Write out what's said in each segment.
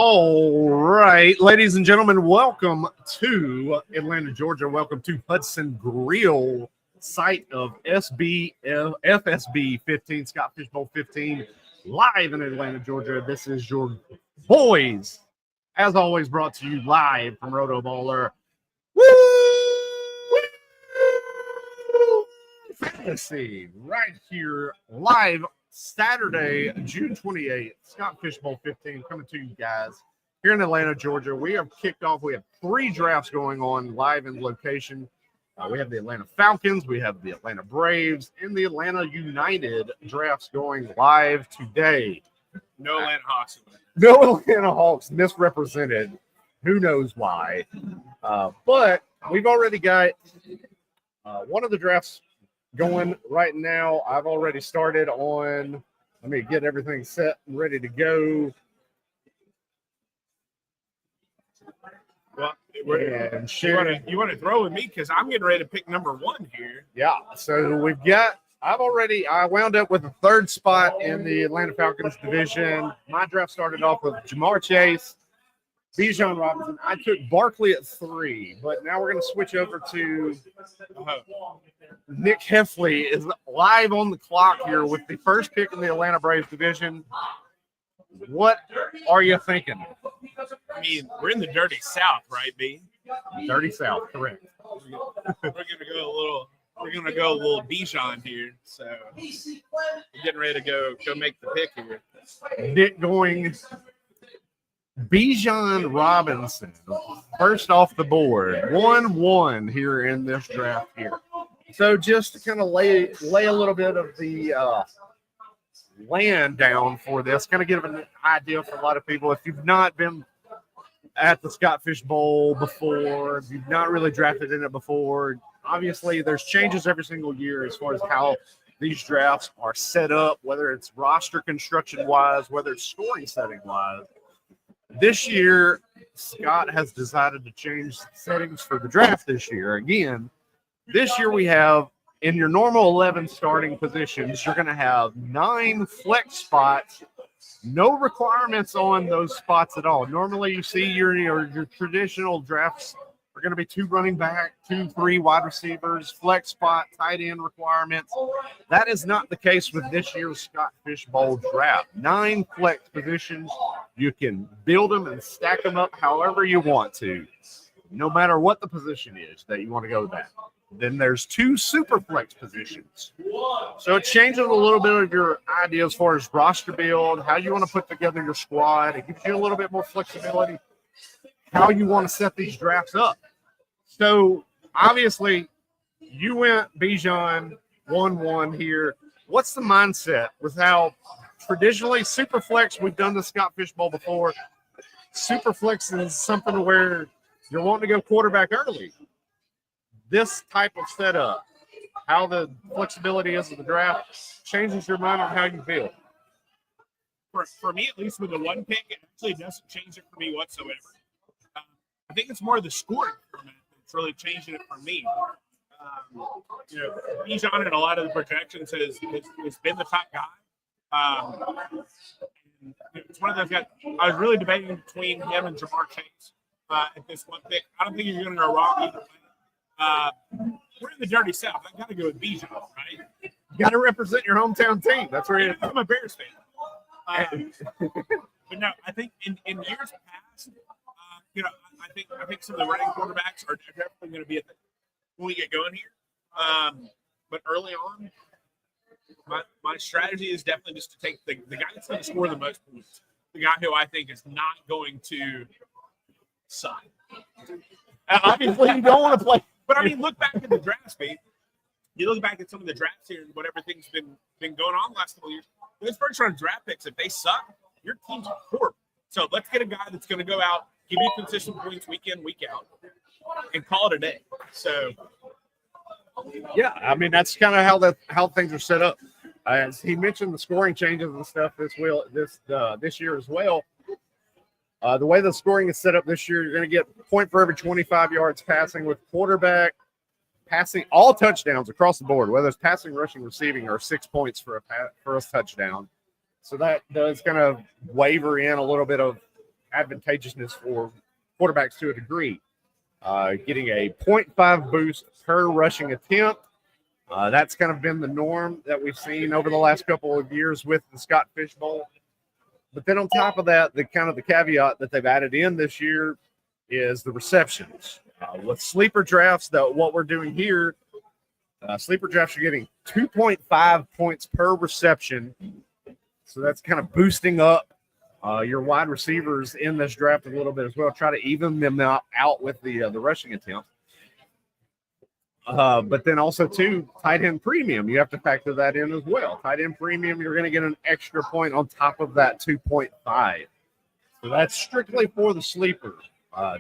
All right, ladies and gentlemen, welcome to Atlanta, Georgia. Welcome to Hudson Grill, site of FSB 15, Scott Fish Bowl 15, live in Atlanta, Georgia. This is your boys, as always, brought to you live from Rotoballer. Woo! Fantasy right here, live Saturday, June 28th, Scott Fish Bowl 15, coming to you guys here in Atlanta, Georgia. We have kicked off. We have 3 drafts going on live in location. We have the Atlanta Falcons, we have the Atlanta Braves, and the Atlanta United drafts going live today. No Atlanta Hawks. No Atlanta Hawks, misrepresented. Who knows why? But we've already got one of the drafts going right now. I've already started on, let me get everything set and ready to go. Well, you want to throw with me because I'm getting ready to pick number 1 here. Yeah, so I wound up with the 3rd spot in the Atlanta Falcons division. My draft started off with Jamar Chase, Bijan Robinson. I took Barkley at 3, but now we're going to switch over to Nick Hefley is live on the clock here with the first pick in the Atlanta Braves division. What are you thinking? I mean, we're in the dirty South, right, B? Dirty South, correct. We're gonna go a little Bijan here, so we're getting ready to go make the pick here. Nick going Bijan Robinson, first off the board, 1-1 here in this draft here. So just to kind of lay a little bit of the land down for this, kind of give an idea for a lot of people. If you've not been at the Scott Fish Bowl before, if you've not really drafted in it before, obviously there's changes every single year as far as how these drafts are set up, whether it's roster construction wise, whether it's scoring setting wise. This year, Scott has decided to change settings for the draft this year. Again, this year we have, in your normal 11 starting positions, you're going to have 9 flex spots, no requirements on those spots at all. Normally you see your traditional drafts are going to be 2 running back, 2, 3 wide receivers, flex spot, tight end requirements. That is not the case with this year's Scott Fish Bowl draft. 9 flex positions. You can build them and stack them up however you want to, no matter what the position is that you want to go with that. Then there's 2 super flex positions. So it changes a little bit of your idea as far as roster build, how you want to put together your squad. It gives you a little bit more flexibility, how you want to set these drafts up. So obviously you went Bijan 1-1 here. What's the mindset with how traditionally super flex, we've done the Scott Fish Bowl before. Super flex is something where you're wanting to go quarterback early. This type of setup, how the flexibility is of the draft, changes your mind on how you feel. For me, at least with the 1 pick, it actually doesn't change it for me whatsoever. I think it's more the scoring format that's really changing it for me. Bijan in a lot of the projections has been the top guy. It's one of those guys. I was really debating between him and Jamar Chase at this 1 pick. I don't think you're going to go wrong either way. We're in the dirty South. I got to go with Bijan, right? You got to represent your hometown team. That's where I'm a Bears fan. But no, I think in years past, I think some of the running quarterbacks are definitely going to be when we get going here. But early on, my strategy is definitely just to take the guy that's going to score the most points, the guy who I think is not going to suck. Obviously, you don't want to play. But I mean, look back at the draft, Pete. You look back at some of the drafts here and what everything's been going on the last couple of years. Those first round draft picks, if they suck, your team's horrible. So let's get a guy that's going to go out, give you consistent points week in, week out, and call it a day. So, yeah, I mean that's kind of how things are set up. As he mentioned, the scoring changes and stuff this year as well. The way the scoring is set up this year, you're going to get a point for every 25 yards passing, with quarterback passing all touchdowns across the board, whether it's passing, rushing, receiving, or 6 points for a touchdown. So that does kind of waver in a little bit of advantageousness for quarterbacks to a degree. Getting a 0.5 boost per rushing attempt. That's kind of been the norm that we've seen over the last couple of years with the Scott Fish Bowl. But then on top of that, the caveat that they've added in this year is the receptions. With sleeper drafts, what we're doing here, sleeper drafts are getting 2.5 points per reception. So that's kind of boosting up your wide receivers in this draft a little bit as well. Try to even them out with the rushing attempt. But then also, too, tight end premium. You have to factor that in as well. Tight end premium, you're going to get an extra point on top of that 2.5. So that's strictly for the sleeper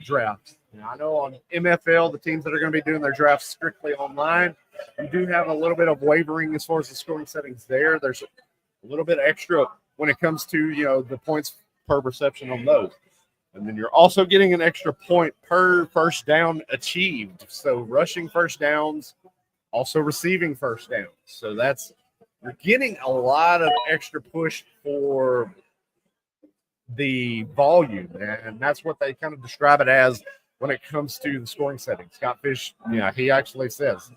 draft. Now, I know on MFL, the teams that are going to be doing their drafts strictly online, you do have a little bit of wavering as far as the scoring settings there. There's a little bit extra when it comes to, the points per reception on those. And then you're also getting an extra point per first down achieved. So rushing first downs, also receiving first downs. So you're getting a lot of extra push for the volume. And that's what they kind of describe it as when it comes to the scoring settings. Scott Fish, he actually says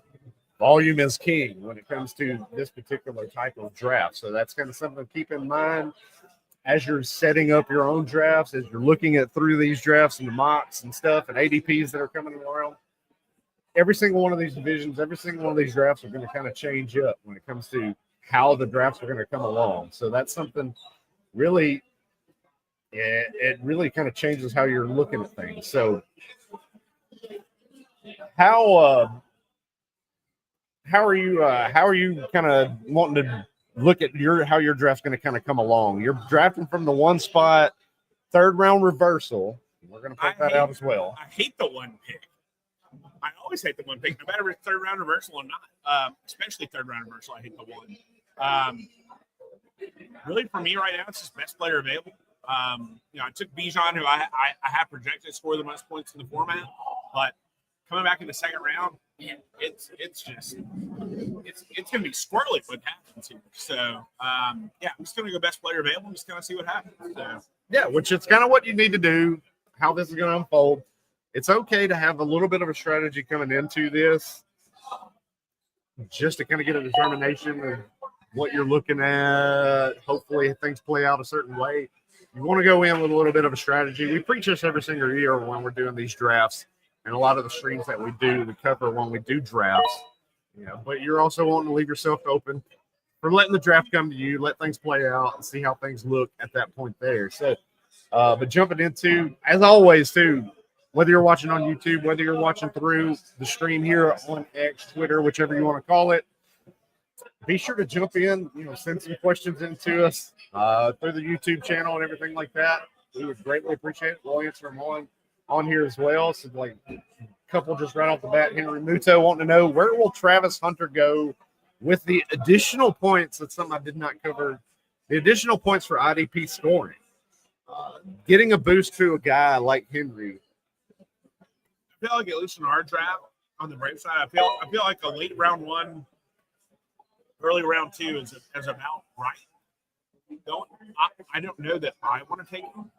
volume is king when it comes to this particular type of draft. So that's kind of something to keep in mind as you're setting up your own drafts, as you're looking through these drafts and the mocks and stuff and ADPs that are coming around. Every single one of these divisions, every single one of these drafts are going to kind of change up when it comes to how the drafts are going to come along. So that's something really, it really kind of changes how you're looking at things. So how are you kind of wanting to look at how your draft's going to kind of come along? You're drafting from the one spot, third round reversal. We're going to put that out as well. I hate the one pick. I always hate the one pick, no matter if it's third round reversal or not. Especially third round reversal, I hate the one. Really, for me right now, it's just best player available. I took Bijan, who I have projected to score the most points in the format, but coming back in the second round, man, it's going to be squirrely what happens here. So, I'm just going to go best player available and just kind of see what happens. So. Yeah, which is kind of what you need to do, how this is going to unfold. It's okay to have a little bit of a strategy coming into this just to kind of get a determination of what you're looking at. Hopefully things play out a certain way. You want to go in with a little bit of a strategy. We preach this every single year when we're doing these drafts. And a lot of the streams that we cover when we do drafts, but you're also wanting to leave yourself open for letting the draft come to you, let things play out and see how things look at that point there. So, but jumping into, as always, too, whether you're watching on YouTube, whether you're watching through the stream here on X, Twitter, whichever you want to call it, be sure to jump in, send some questions into us through the YouTube channel and everything like that. We would greatly appreciate it. We'll answer them on here as well. So like a couple just right off the bat, Henry Muto wanting to know, where will Travis Hunter go with the additional points? That's something I did not cover. The additional points for IDP scoring. Getting a boost to a guy like Henry. I feel like at least in our draft on the Brave side, I feel like a late round one, early round two is about right. I don't know that I want to take him.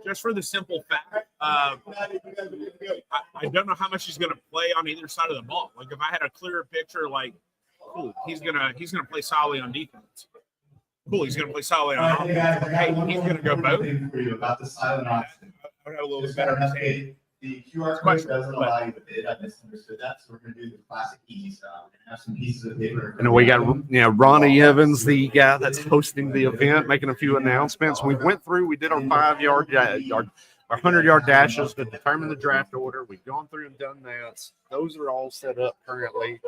Just for the simple fact, I don't know how much he's going to play on either side of the ball. Like if I had a clearer picture, like, cool, he's gonna play solidly on defense. Cool, he's gonna play solidly on offense. Hey, he's gonna go both. About the silent option. I have a little bit better understanding. The QR code doesn't allow you to bid. I misunderstood that, so we're going to do the classic easy stuff. We're going to have some pieces of paper. And we got Ronnie Evans, the guy that's hosting the event, making a few announcements. We went through, we did our 5-yard, our 100-yard dashes to determine the draft order. We've gone through and done that. Those are all set up currently.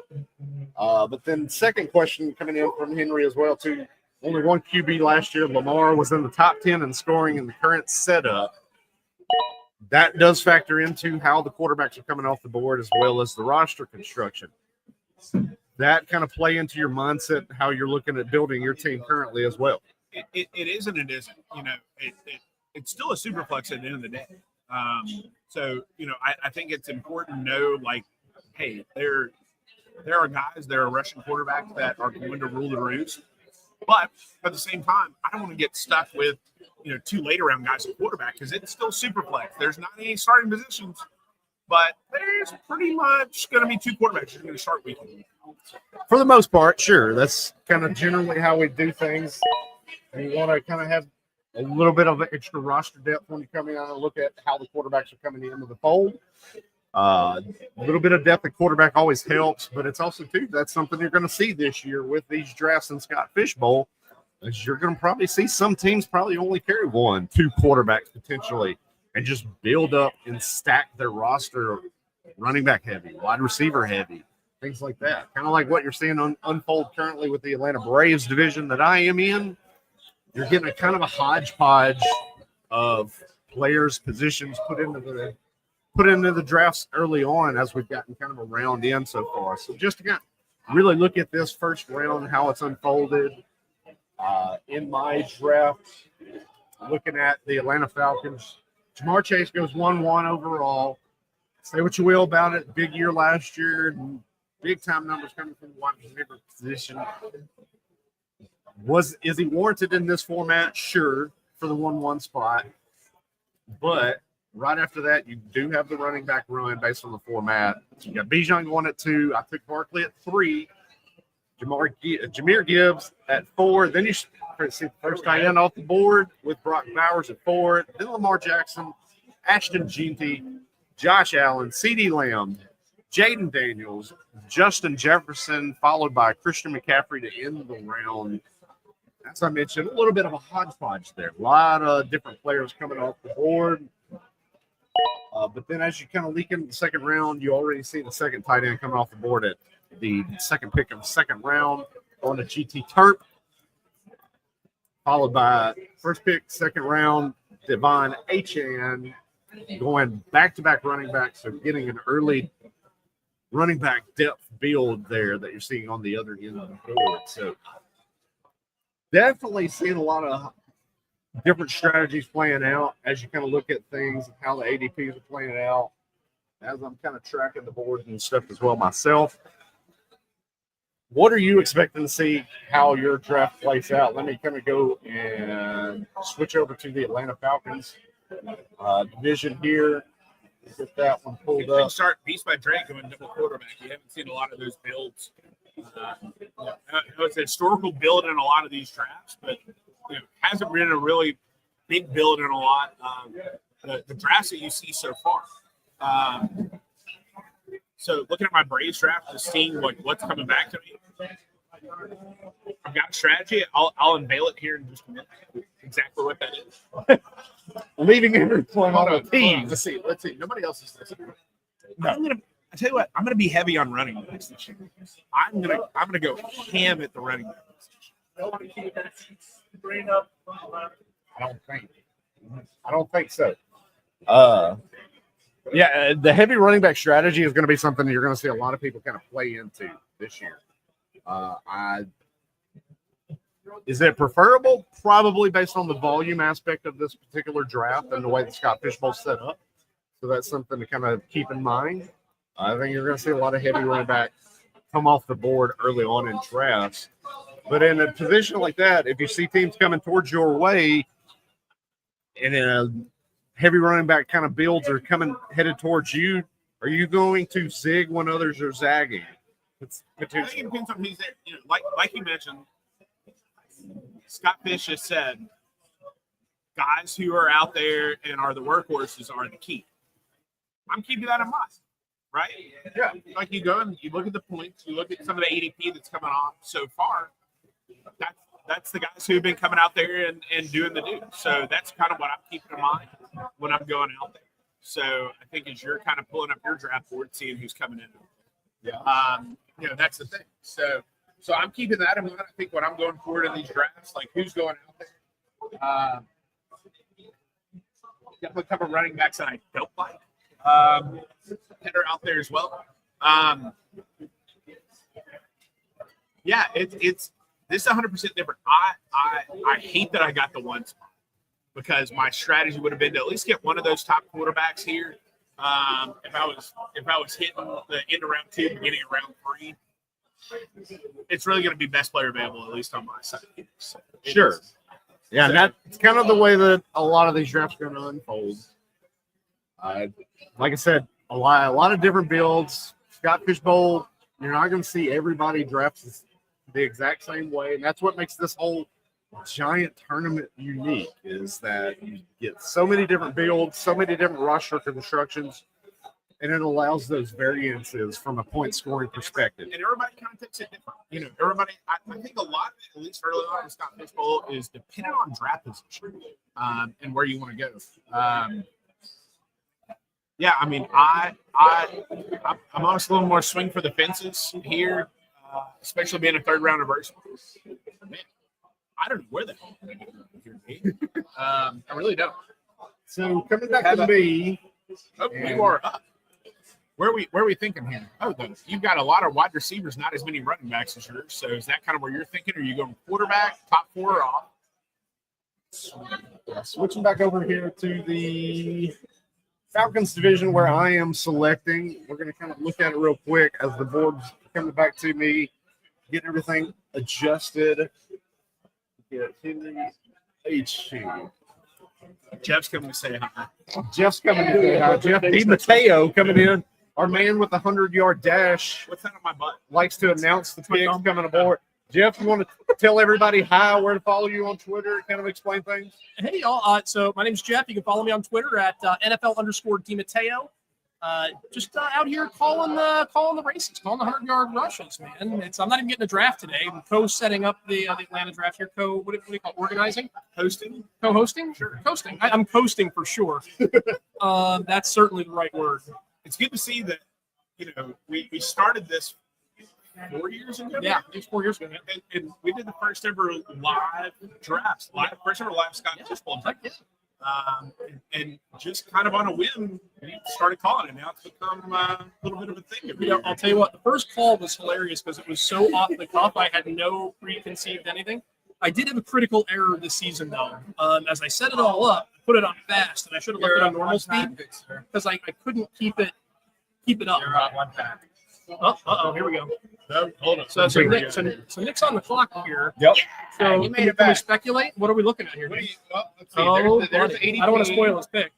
But then second question coming in from Henry as well, too. Only one QB last year. Lamar was in the top 10 in scoring in the current setup. That does factor into how the quarterbacks are coming off the board as well as the roster construction. That kind of play into your mindset, how you're looking at building your team currently as well. It is and it isn't. It's still a super flex at the end of the day. So, I think it's important to know, like, hey, there are guys, there are Russian quarterbacks that are going to rule the roost. But at the same time, I don't want to get stuck with two later round guys at quarterback because it's still super flex. There's not any starting positions, but there's pretty much going to be 2 quarterbacks who are going to start weekend. For the most part, sure. That's kind of generally how we do things. We want to kind of have a little bit of extra roster depth when you come in and look at how the quarterbacks are coming into the fold. A little bit of depth at quarterback always helps, but it's also, too, that's something you're going to see this year with these drafts in Scott Fish Bowl, is you're going to probably see some teams probably only carry 1, 2 quarterbacks potentially and just build up and stack their roster running back heavy, wide receiver heavy, things like that. Kind of like what you're seeing unfold currently with the Atlanta Braves division that I am in. You're getting a kind of a hodgepodge of players, positions put into the drafts early on as we've gotten kind of a round in so far. So just to kind of really look at this first round, how it's unfolded. In my draft, looking at the Atlanta Falcons, Jamar Chase goes 1-1 overall. Say what you will about it. Big year last year. Big time numbers coming from the wide receiver position. Is he warranted in this format? Sure, for the 1-1 spot. But right after that, you do have the running back run based on the format. You got Bijan going at 2. I took Barkley at 3. Jahmyr Gibbs at 4. Then you see the first tight end off the board with Brock Bowers at 4. Then Lamar Jackson, Ashton Jeanty, Josh Allen, CeeDee Lamb, Jaden Daniels, Justin Jefferson, followed by Christian McCaffrey to end the round. As I mentioned, a little bit of a hodgepodge there. A lot of different players coming off the board. But then as you kind of leak into the second round, you already see the second tight end coming off the board at the second pick of the second round on the GT Terp, followed by first pick, second round, Devon Achane, going back-to-back running back, so getting an early running back depth build there that you're seeing on the other end of the board. So definitely seeing a lot of different strategies playing out as you kind of look at things and how the ADPs are playing out as I'm kind of tracking the boards and stuff as well myself. What are you expecting to see how your draft plays out? Let me kind of go and switch over to the Atlanta Falcons division here. Get that one pulled up. Start Beast by Drake going double quarterback. You haven't seen a lot of those builds. It's a historical build in a lot of these drafts, but hasn't been a really big build in a lot of the drafts that you see so far. So looking at my Braves draft, just seeing what's coming back to me. I've got a strategy. I'll unveil it here in just a minute. Exactly what that is. Leaving everyone on a team. Let's see. Nobody else is this. No. I tell you what. I'm gonna be heavy on running backs this year. I'm gonna go ham at the running back position. I don't think so. Yeah, the heavy running back strategy is going to be something you're going to see a lot of people kind of play into this year. Is it preferable? Probably based on the volume aspect of this particular draft and the way the Scott Fish Bowl's set up. So that's something to kind of keep in mind. I think you're going to see a lot of heavy running backs come off the board early on in drafts. But in a position like that, if you see teams coming towards your way and in a heavy running back kind of builds are headed towards you, are you going to zig when others are zagging? It's I think it depends on who's there. Like you mentioned, Scott Fish has said, guys who are out there and are the workhorses are the key. I'm keeping that in mind, right? Yeah. Like you go and you look at the points, you look at some of the ADP that's coming off so far. That's the guys who have been coming out there and doing the do. So that's kind of what I'm keeping in mind when I'm going out there. So I think as you're kind of pulling up your draft board, seeing who's coming in. Yeah. That's the thing. So I'm keeping that in mind. I think when I'm going forward in these drafts, like who's going out there. Definitely a couple of running backs that I don't like that are out there as well. It's this is 100% different. I hate that I got the one spot because my strategy would have been to at least get one of those top quarterbacks here. If I was hitting the end of round 2, beginning of round 3, it's really going to be best player available, at least on my side. So sure. Yeah, So- that's kind of the way that a lot of these drafts are going to unfold. Like I said, a lot of different builds. Scott Fishbowl, you're not going to see everybody drafts the exact same way, and that's what makes this whole giant tournament unique. Is that you get so many different builds, so many different roster constructions, and it allows those variances from a point scoring perspective. And everybody kind of takes it different. You know, everybody, I think a lot of it, at least early on in Scott Fishbowl, is dependent on draft position and where you want to go. Yeah, I mean, I'm almost a little more swing for the fences here, especially being a third round reversal. Man, I don't know where the hell I'm going to go. I really don't. So coming back to me, Oh, you are up. Where are we thinking here? Oh, you've got a lot of wide receivers, not as many running backs as yours. So is that kind of where you're thinking? Or are you going quarterback, top 4 or off? switching back over here to the Falcons division where I am selecting. We're going to kind of look at it real quick as the board's coming back to me, getting everything adjusted. Get Henry H2. Jeff's coming to say hi. Jeff's coming in. Jeff DiMatteo coming in. Our man with the 100-yard dash What's that on my butt? likes to announce the picks coming aboard. Jeff, you want to tell everybody hi, where to follow you on Twitter, kind of explain things? Hey, y'all. So my name's Jeff. You can follow me on Twitter at NFL_DiMatteo. Just out here calling the races, calling the 100-yard rushes, man. I'm not even getting a draft today. I'm co-setting up the Atlanta draft here. What do you call it? Organizing? Hosting? Co-hosting? Sure. Coasting. I'm coasting for sure. That's certainly the right word. It's good to see that, you know, we started this 4 years ago. Yeah, it was 4 years ago. And we did the first ever live drafts, first ever live Scott Fishbowl draft. And just kind of on a whim, we started calling it. Now it's become a little bit of a thing. You know, I'll tell you what, the first call was hilarious because it was so off the cuff. I had no preconceived anything. I did have a critical error this season, though. As I set it all up, I put it on fast, and I should have left it on normal speed because I couldn't keep it up. You're on one pack. Oh, here we go. No, hold on. So Nick's on the clock here. Yep. So you made can it we back. speculate? What are we looking at here? What do Nick? you, well, let's see. Oh, There's buddy. the ADP. I don't want to spoil his pick.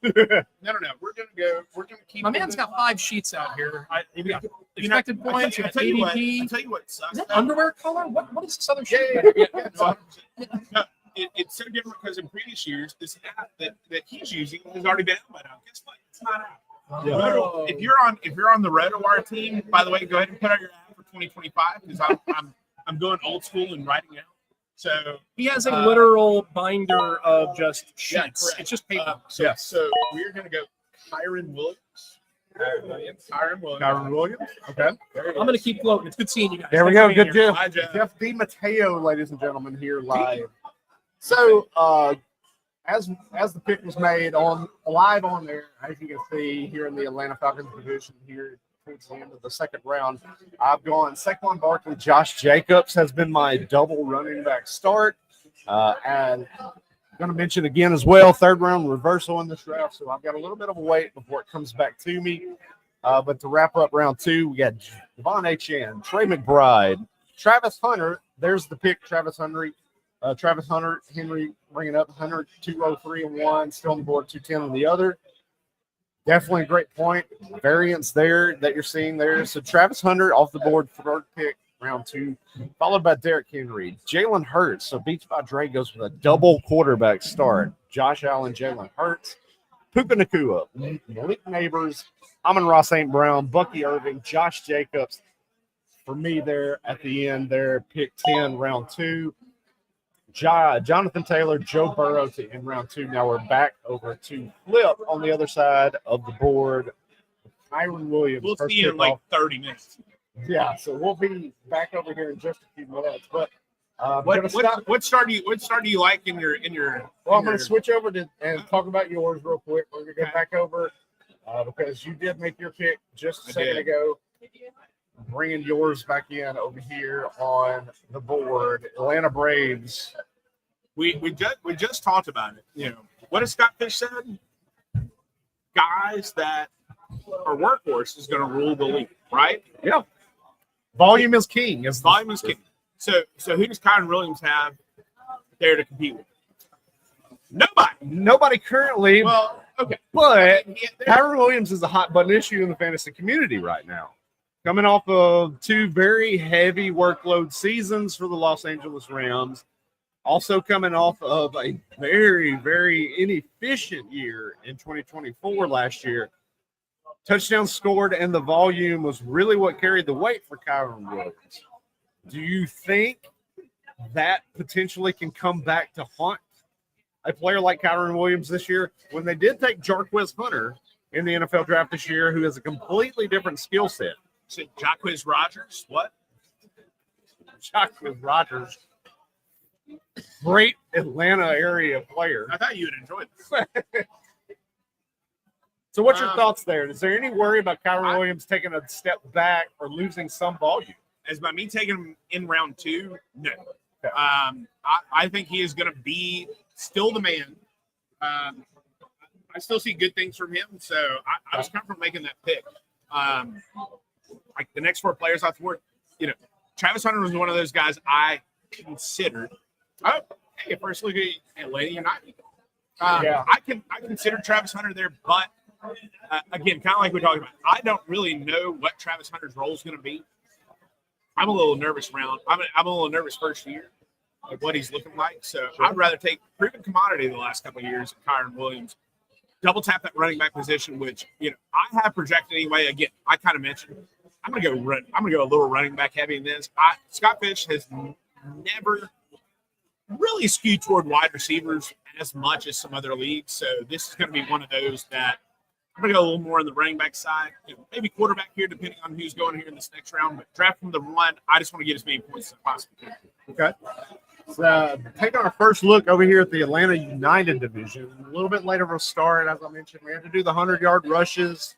No. We're gonna keep. My man's got 5 sheets out here. We got You know, expected points. You I got tell you what. I ADP. tell you what sucks. Is that though. underwear color? What is this other sheet? Yeah. No, it's so different because in previous years, this app that he's using has already been out by now. Guess what? It's not out. Yeah. Roto, if you're on the Rotowire team, by the way, go ahead and put out your app for 2025 because I'm going old school and writing out. So He has a literal binder of just yeah, sheets. correct. It's just paper. So we're gonna go Kyron Williams. Kyron Williams. Okay. I'm going to keep floating. It's good seeing you guys. There we Thanks go. for being Good here. Jeff. Hi, Jeff. Jeff DiMatteo, ladies and gentlemen, here live. So, as the pick was made live on there, as you can see here in the Atlanta Falcons division here towards the end of the second round, I've gone Saquon Barkley, Josh Jacobs has been my double running back start. And I'm going to mention again as well, third round reversal in this draft, so I've got a little bit of a wait before it comes back to me. But to wrap up round 2, we got Devon H.N., Trey McBride, Travis Hunter. There's the pick, Travis Hunter, Henry bringing up 100, 203 and 1, still on the board, 210 on the other. Definitely a great point. Variance there that you're seeing there. So Travis Hunter off the board, third pick, round 2, followed by Derrick Henry. Jalen Hurts. So Beats by Dre goes with a double quarterback start. Josh Allen, Jalen Hurts, Puka Nacua, Malik Neighbors, Amon-Ra St. Brown, Bucky Irving, Josh Jacobs. For me there at the end there, pick 10, round 2. Jonathan Taylor, Joe Burrow to end round 2. Now we're back over to Flip on the other side of the board. Kyron Williams. We'll first see you in pick like off. 30 minutes. Yeah, so we'll be back over here in just a few minutes. But What start do you like in your? Well, I'm going to switch over and talk about yours real quick. We're going to go back over because you did make your pick just a second ago. Bringing yours back in over here on the board, Atlanta Braves. We just talked about it. You know what has Scott Fish said? Guys that are workhorse is going to rule the league, right? Yeah, volume is king. Volume is king. So who does Kyron Williams have there to compete with? Nobody currently, Well, okay. but Yeah, Kyron Williams is a hot button issue in the fantasy community right now. Coming off of 2 very heavy workload seasons for the Los Angeles Rams. Also coming off of a very, very inefficient year in 2024 last year. Touchdowns scored and the volume was really what carried the weight for Kyron Williams. Do you think that potentially can come back to haunt a player like Kyron Williams this year? When they did take Jarquez Hunter in the NFL draft this year, who has a completely different skill set. Jacquizz Rodgers, what? Jacquizz Rodgers, great Atlanta area player. I thought you would enjoy this. So what's your thoughts there? Is there any worry about Kyron Williams taking a step back or losing some volume? As by me taking him in round 2, no. Okay. I think he is going to be still the man. I still see good things from him, so I was comfortable making that pick. Like the next 4 players off the board, Travis Hunter was one of those guys I considered. Oh, hey, first look at Atlanta United. I consider Travis Hunter there, but again, kind of like we talked about, I don't really know what Travis Hunter's role is going to be. I'm a little nervous I'm a little nervous first year of what he's looking like. So I'd rather take proven commodity the last couple of years of Kyron Williams. Double tap that running back position, which I have projected anyway. Again, I kind of mentioned I'm gonna go a little running back heavy in this. Scott Fish has never really skewed toward wide receivers as much as some other leagues. So this is going to be one of those that I'm going to go a little more on the running back side, maybe quarterback here, depending on who's going here in this next round. But draft from the 1, I just want to get as many points as possible. Okay. So taking our first look over here at the Atlanta United division, a little bit later of a start, as I mentioned. We had to do the 100-yard rushes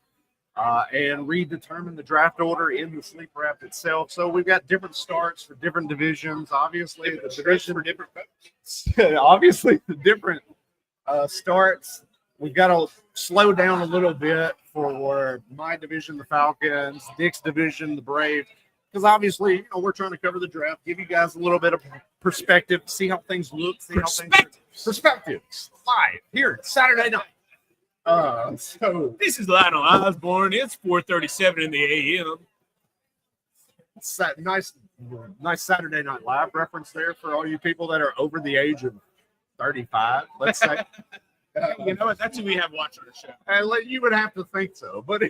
and redetermine the draft order in the sleeper app itself. So we've got different starts for different divisions. Obviously, the division for different folks. Obviously, the different starts. We've got to slow down a little bit for my division, the Falcons, Dick's division, the Braves, because obviously, we're trying to cover the draft, give you guys a little bit of perspective, see how things look, see how things perspectives live here Saturday night. So this is Lionel Osborne. It's 4:37 in the a.m. It's that nice Saturday Night Live reference there for all you people that are over the age of 35, let's say. You know what? That's who we have watching our show. You would have to think so. But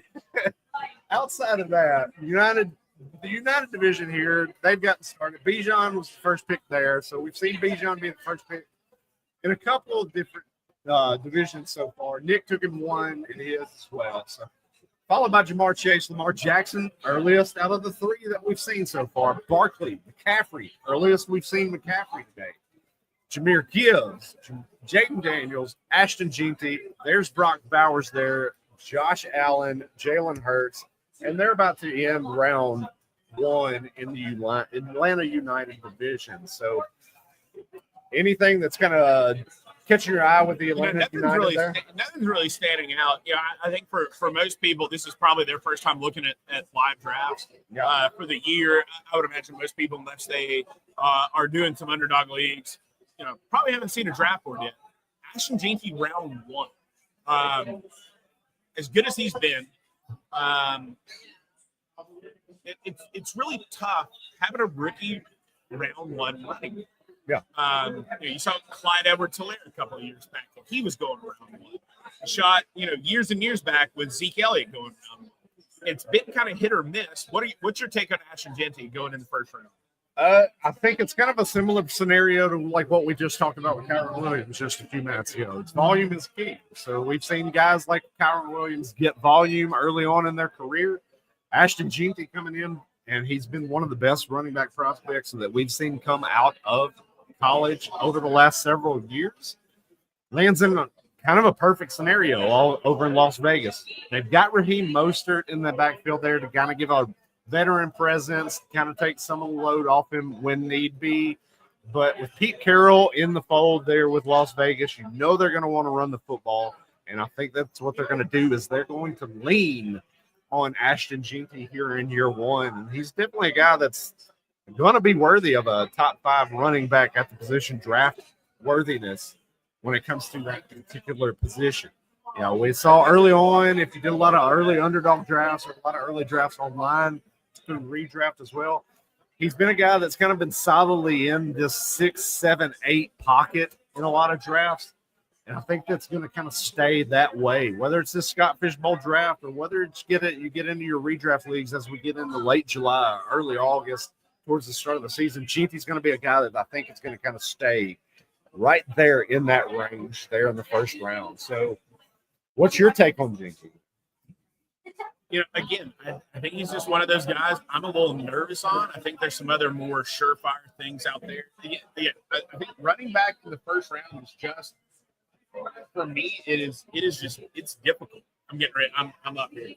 outside of that, the United division here, they've gotten started. Bijan was the first pick there. So we've seen Bijan be the first pick in a couple of different divisions so far. Nick took him 1 in his as well. So followed by Jamar Chase, Lamar Jackson, earliest out of the 3 that we've seen so far. Barkley, McCaffrey, earliest we've seen McCaffrey today. Jahmyr Gibbs, Jaden Daniels, Ashton Jeanty. There's Brock Bowers there, Josh Allen, Jalen Hurts, and they're about to end round 1 in the Atlanta United division. So anything that's kind of catching your eye with the Atlanta United there? Nothing's really standing out. I think for most people, this is probably their first time looking at live drafts for the year. I would imagine most people, unless they are doing some underdog leagues, probably haven't seen a draft board yet. Ashton Jeanty, round 1. As good as he's been, it's really tough having a rookie round 1 running. Yeah. You saw Clyde Edwards-Helaire a couple of years back. He was going round 1. He shot, years and years back with Zeke Elliott going round 1. It's been kind of hit or miss. What's your take on Ashton Jeanty going in the first round? I think it's kind of a similar scenario to like what we just talked about with Kyron Williams just a few minutes ago. It's volume is key. So we've seen guys like Kyron Williams get volume early on in their career. Ashton Jeanty coming in, and he's been one of the best running back prospects that we've seen come out of college over the last several years. Lands in kind of a perfect scenario all over in Las Vegas. They've got Raheem Mostert in the backfield there to kind of give a veteran presence, kind of take some of the load off him when need be. But with Pete Carroll in the fold there with Las Vegas, they're going to want to run the football. And I think that's what they're going to do is they're going to lean on Ashton Jeanty here in year 1. And he's definitely a guy that's going to be worthy of a top 5 running back at the position draft worthiness when it comes to that particular position. You know, we saw early on, if you did a lot of early underdog drafts or a lot of early drafts online through redraft as well, he's been a guy that's kind of been solidly in this 6, 7, 8 pocket in a lot of drafts. And I think that's going to kind of stay that way, whether it's this Scott Fish Bowl draft or whether it's you get into your redraft leagues as we get into late July, early August, towards the start of the season. Chiefy's going to be a guy that I think is going to kind of stay right there in that range there in the first round. So what's your take on Jinky? You know, again, I think he's just one of those guys I'm a little nervous on. I think there's some other more surefire things out there. Yeah, I think running back in the first round is just, for me, it's difficult. I'm getting ready. I'm up here.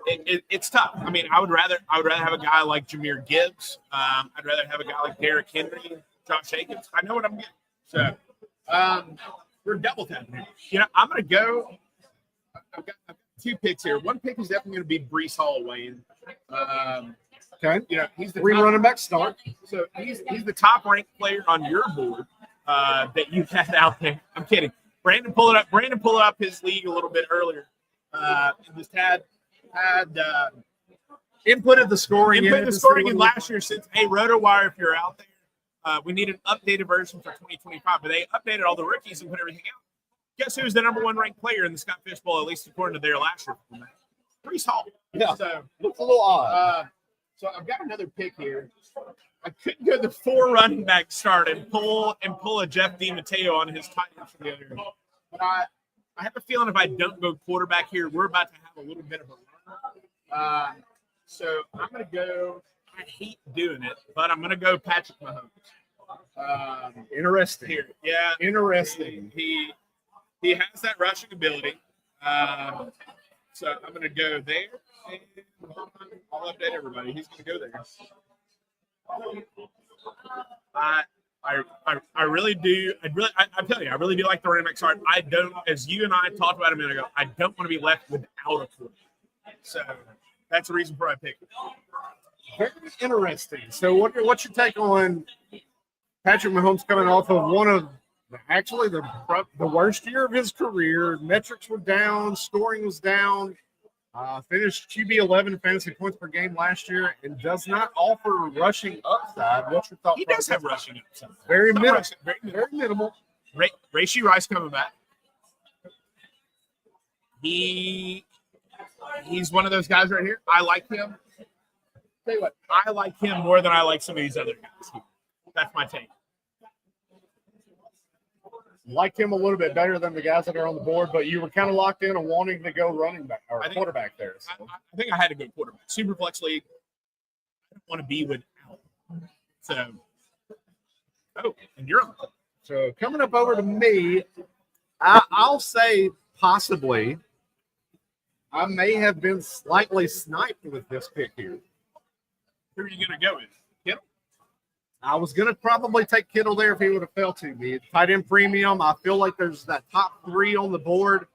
It's tough. I mean, I would rather have a guy like Jahmyr Gibbs. I'd rather have a guy like Derrick Henry, Josh Jacobs. I know what I'm getting. So we're double tapping here. You know, I'm gonna go. I've got 2 picks here. One pick is definitely going to be Breece Hall, Wayne. Okay. You know, he's the 3 running back start. So he's the top ranked player on your board that you had out there. I'm kidding. Brandon pulled up his league a little bit earlier. And just had Inputted the scoring in last year since, hey, RotoWire, if you're out there, we need an updated version for 2025. But they updated all the rookies and put everything out. Guess who's the number 1 ranked player in the Scott Fish Bowl, at least according to their last year? Breece Hall. Yeah. So looks a little odd. So I've got another pick here. I couldn't go the 4 running back start and pull a Jeff DiMatteo on his tight end for the other. But I have a feeling if I don't go quarterback here, we're about to have a little bit of a run. So I'm going to go. I hate doing it, but I'm going to go Patrick Mahomes. Interesting. Here, yeah, interesting. He has that rushing ability. So I'm going to go there. And I'll update everybody. He's going to go there. I really do. I tell you, I really do like the running back start. I don't, as you and I talked about a minute ago, I don't want to be left without a quarterback. So that's the reason for my pick. Very interesting. So what's your take on Patrick Mahomes coming off of one of actually the worst year of his career? Metrics were down, scoring was down. Finished QB 11 fantasy points per game last year, and does not offer rushing upside. What's your thought? He does have rushing upside. Very minimal. Very minimal. Rashee Rice coming back. He's one of those guys right here. I like him. Tell you what, I like him more than I like some of these other guys. That's my take. Like him a little bit better than the guys that are on the board, but you were kind of locked in on wanting to go running back or quarterback there. So. I think I had to go quarterback. Superflex league. I don't want to be without. So, and you're on. So coming up over to me, I'll say possibly I may have been slightly sniped with this pick here. Who are you going to go with? Kittle? I was going to probably take Kittle there if he would have fell to me. Tight end premium, I feel like there's that top 3 on the board.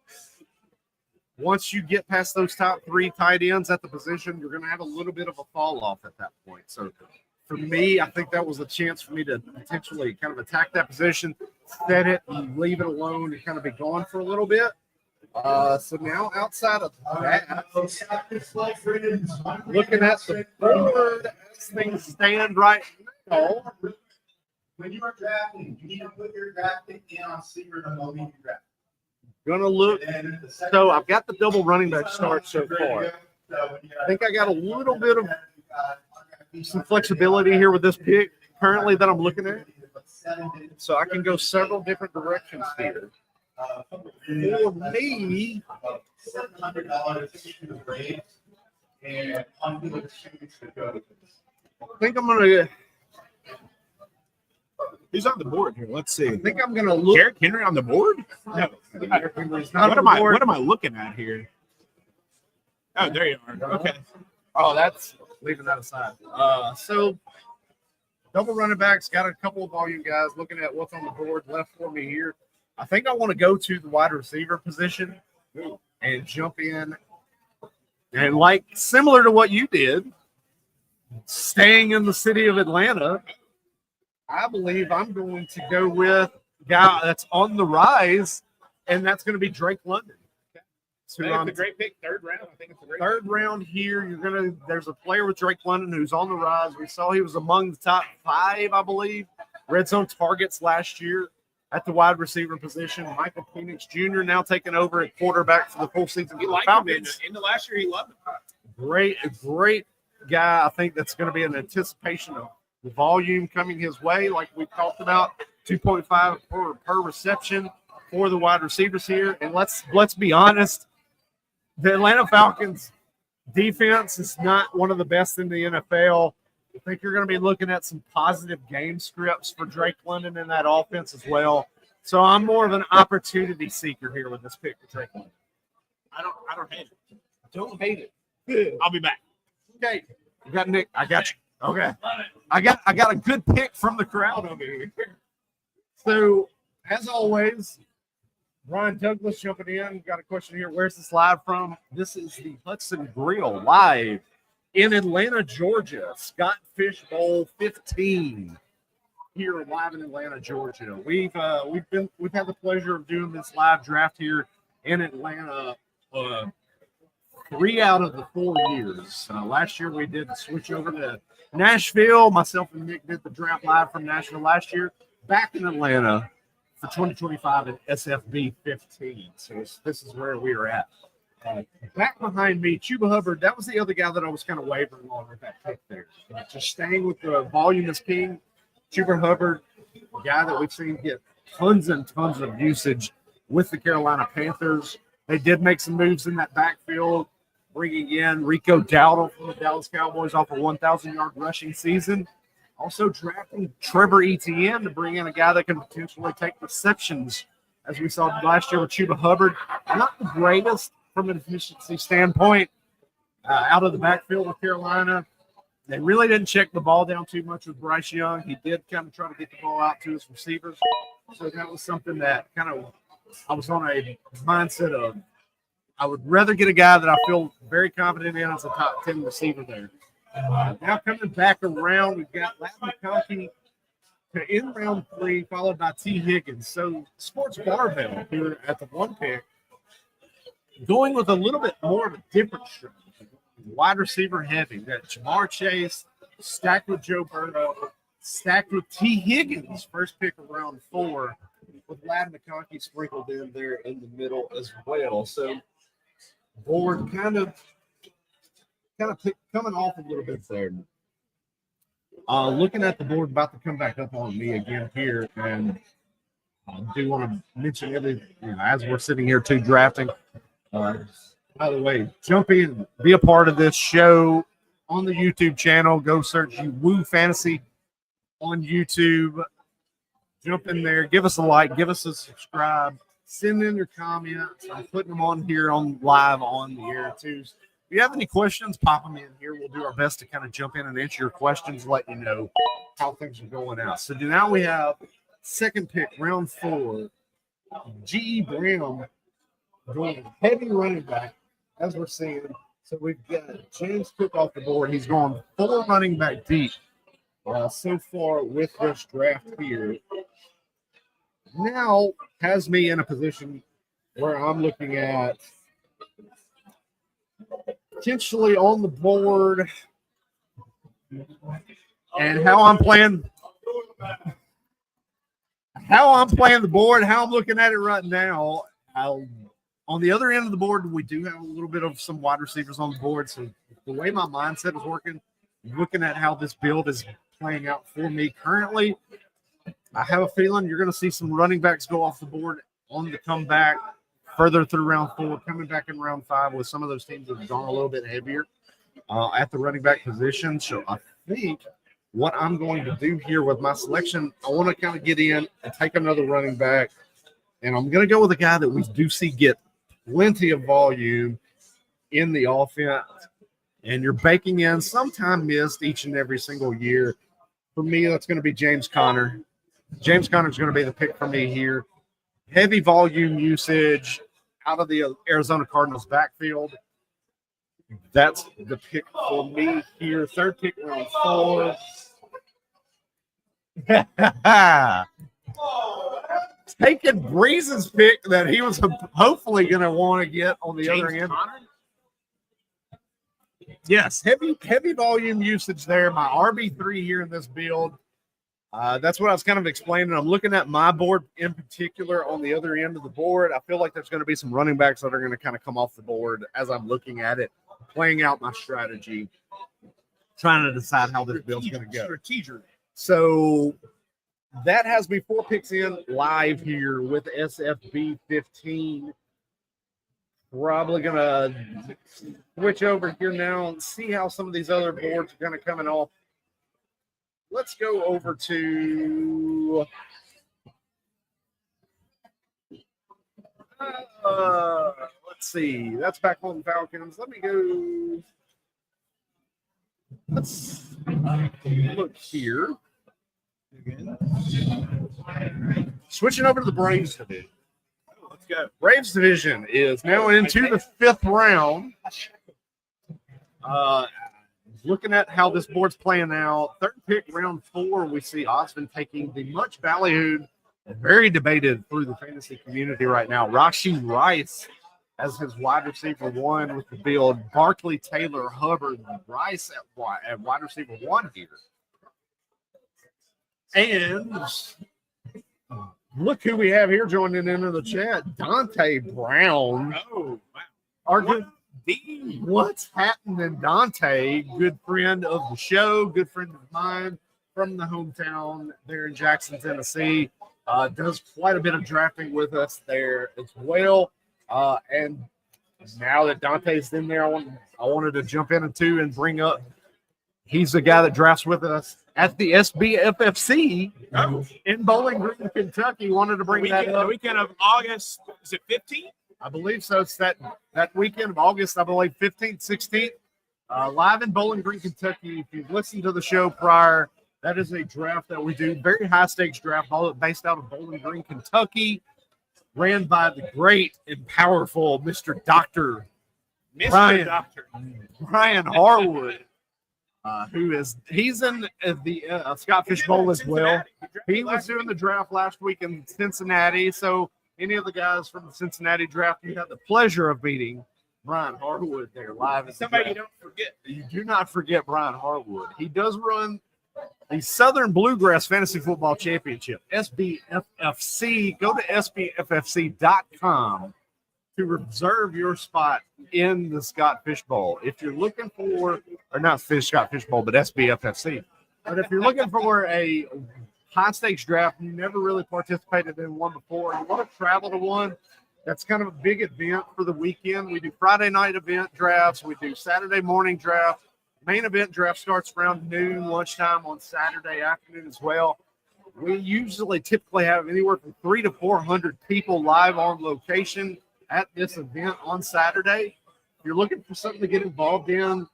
Once you get past those top 3 tight ends at the position, you're going to have a little bit of a fall off at that point. So for me, I think that was a chance for me to potentially kind of attack that position, set it, and leave it alone and kind of be gone for a little bit. So now outside of that, looking at the board as things stand right now. When you are drafting, you need to put your draft pick in on secret the moment you draft. Gonna look. So I've got the double running back start so far. I think I got a little bit of some flexibility here with this pick currently that I'm looking at. So I can go several different directions here. For me, $700 and I'm going to choose to go. I think I'm gonna. Who's on the board here? Let's see. I think I'm gonna look. Derrick Henry on the board? No. Derrick Henry's not What on the board. am I looking at here? Oh, there you are. Okay. Oh, that's leaving that aside. So double running backs, got a couple of volume guys looking at what's on the board left for me here. I think I want to go to the wide receiver position and jump in. And like similar to what you did, staying in the city of Atlanta, I believe I'm going to go with guy that's on the rise, and that's going to be Drake London. I think it's a great pick, third round. I think it's a great Third round here, there's a player with Drake London who's on the rise. We saw he was among the top 5, I believe, red zone targets last year at the wide receiver position. Michael Penix Jr. now taking over at quarterback for the full season. He for the liked him Falcons. in the last year. He loved him. Great guy. I think that's going to be an anticipation of the volume coming his way, like we talked about, 2.5 per reception for the wide receivers here. And let's be honest, the Atlanta Falcons defense is not one of the best in the NFL. I think you're going to be looking at some positive game scripts for Drake London in that offense as well. So I'm more of an opportunity seeker here with this pick for Drake London. I don't hate it. Don't hate it. I'll be back. Okay. You got Nick. I got you. Okay. I got a good pick from the crowd over here. So as always, Brian Douglas jumping in. Got a question here. Where's this live from? This is the Hudson Grill live in Atlanta, Georgia. Scott Fish Bowl 15 here live in Atlanta, Georgia. We've had the pleasure of doing this live draft here in Atlanta 3 out of the 4 years. Last year we did switch over to Nashville. Myself and Nick did the draft live from Nashville last year. Back in Atlanta for 2025 at SFB 15. So this is where we are at. Back behind me, Chuba Hubbard. That was the other guy that I was kind of wavering on with that pick there. Just staying with the volume is king. Chuba Hubbard, a guy that we've seen get tons and tons of usage with the Carolina Panthers. They did make some moves in that backfield, bringing in Rico Dowdle from the Dallas Cowboys off a 1,000-yard rushing season. Also drafting Trevor Etienne to bring in a guy that can potentially take receptions, as we saw last year with Chuba Hubbard. Not the greatest from an efficiency standpoint out of the backfield of Carolina. They really didn't check the ball down too much with Bryce Young. He did kind of try to get the ball out to his receivers. So that was something that kind of I was on a mindset of I would rather get a guy that I feel very confident in as a top 10 receiver there. Now coming back around, we've got Ladd McConkey to end round 3, followed by T. Higgins. So Sports Barbell here at the 1 pick, going with a little bit more of a different strategy. Wide receiver heavy. We've got Jamar Chase stacked with Joe Burrow, stacked with T. Higgins, first pick of round 4, with Ladd McConkey sprinkled in there in the middle as well. So board kind of coming off a little bit there. Looking at the board, about to come back up on me again here, and I do want to mention as we're sitting here too drafting. By the way, jump in, be a part of this show on the YouTube channel. Go search Woo Fantasy on YouTube. Jump in there, give us a like, give us a subscribe, send in your comments. I'm putting them on here on live on the air too. If you have any questions, pop them in here. We'll do our best to kind of jump in and answer your questions, let you know how things are going out. So now we have second pick, round 4, G.E. Brown going heavy running back, as we're seeing. So we've got James Cook off the board. He's going 4 running back deep so far with this draft here. Now has me in a position where I'm looking at potentially on the board and how I'm playing the board, how I'm looking at it right now. On the other end of the board, we do have a little bit of some wide receivers on the board. So the way my mindset is working, looking at how this build is playing out for me currently, I have a feeling you're going to see some running backs go off the board on the comeback further through round 4, coming back in round 5 with some of those teams that have gone a little bit heavier at the running back position. So I think what I'm going to do here with my selection, I want to kind of get in and take another running back. And I'm going to go with a guy that we do see get plenty of volume in the offense. And you're baking in some time missed each and every single year. For me, that's going to be James Conner. James Conner is going to be the pick for me here. Heavy volume usage out of the Arizona Cardinals backfield. That's the pick for me here. Third pick, round 4. taking Breeze's pick that he was hopefully going to want to get on the other end. Conner? Yes, heavy volume usage there. My RB3 here in this build. That's what I was kind of explaining. I'm looking at my board in particular on the other end of the board. I feel like there's going to be some running backs that are going to kind of come off the board as I'm looking at it, playing out my strategy, trying to decide how this build's going to go. Strategic. So that has me 4 picks in live here with SFB 15. Probably going to switch over here now and see how some of these other boards are going to come off. Let's go over to let's see. That's back on Falcons. Let me go. Let's look here. Switching over to the Braves division. Let's go. Braves division is now into the 5th round. Looking at how this board's playing out, 3rd pick, round 4, we see Austin taking the much ballyhooed, very debated through the fantasy community right now, Rashee Rice as his wide receiver 1 with the build. Barkley, Taylor, Hubbard, Rice at wide receiver 1 here. And look who we have here joining into the chat, Dante Brown. Oh, wow. Our good D. What's happening, Dante? Good friend of the show, good friend of mine from the hometown there in Jackson, Tennessee. Does quite a bit of drafting with us there as well. And now that Dante's in there, I wanted to jump in and bring up. He's the guy that drafts with us at the SBFFC in Bowling Green, Kentucky. Wanted to bring that up. The weekend of August, is it 15th? I believe so. It's that weekend of August, I believe, 15th, 16th, live in Bowling Green, Kentucky. If you've listened to the show prior, that is a draft that we do, very high-stakes draft, all based out of Bowling Green, Kentucky, ran by the great and powerful Mr. Dr. Brian Harwood, he's in the Scott Fish Bowl as well. He was doing the draft last week in Cincinnati, so any of the guys from the Cincinnati draft, you had the pleasure of meeting Brian Harwood there live. Somebody you don't forget. You do not forget Brian Harwood. He does run the Southern Bluegrass Fantasy Football Championship, SBFFC. Go to SBFFC.com to reserve your spot in the Scott Fish Bowl. If you're looking for, or not Scott Fish Bowl, but SBFFC. But if you're looking for a high-stakes draft, you never really participated in one before, you want to travel to one, that's kind of a big event for the weekend. We do Friday night event drafts. We do Saturday morning draft. Main event draft starts around noon, lunchtime on Saturday afternoon as well. We typically have anywhere from 300 to 400 people live on location at this event on Saturday. If you're looking for something to get involved in,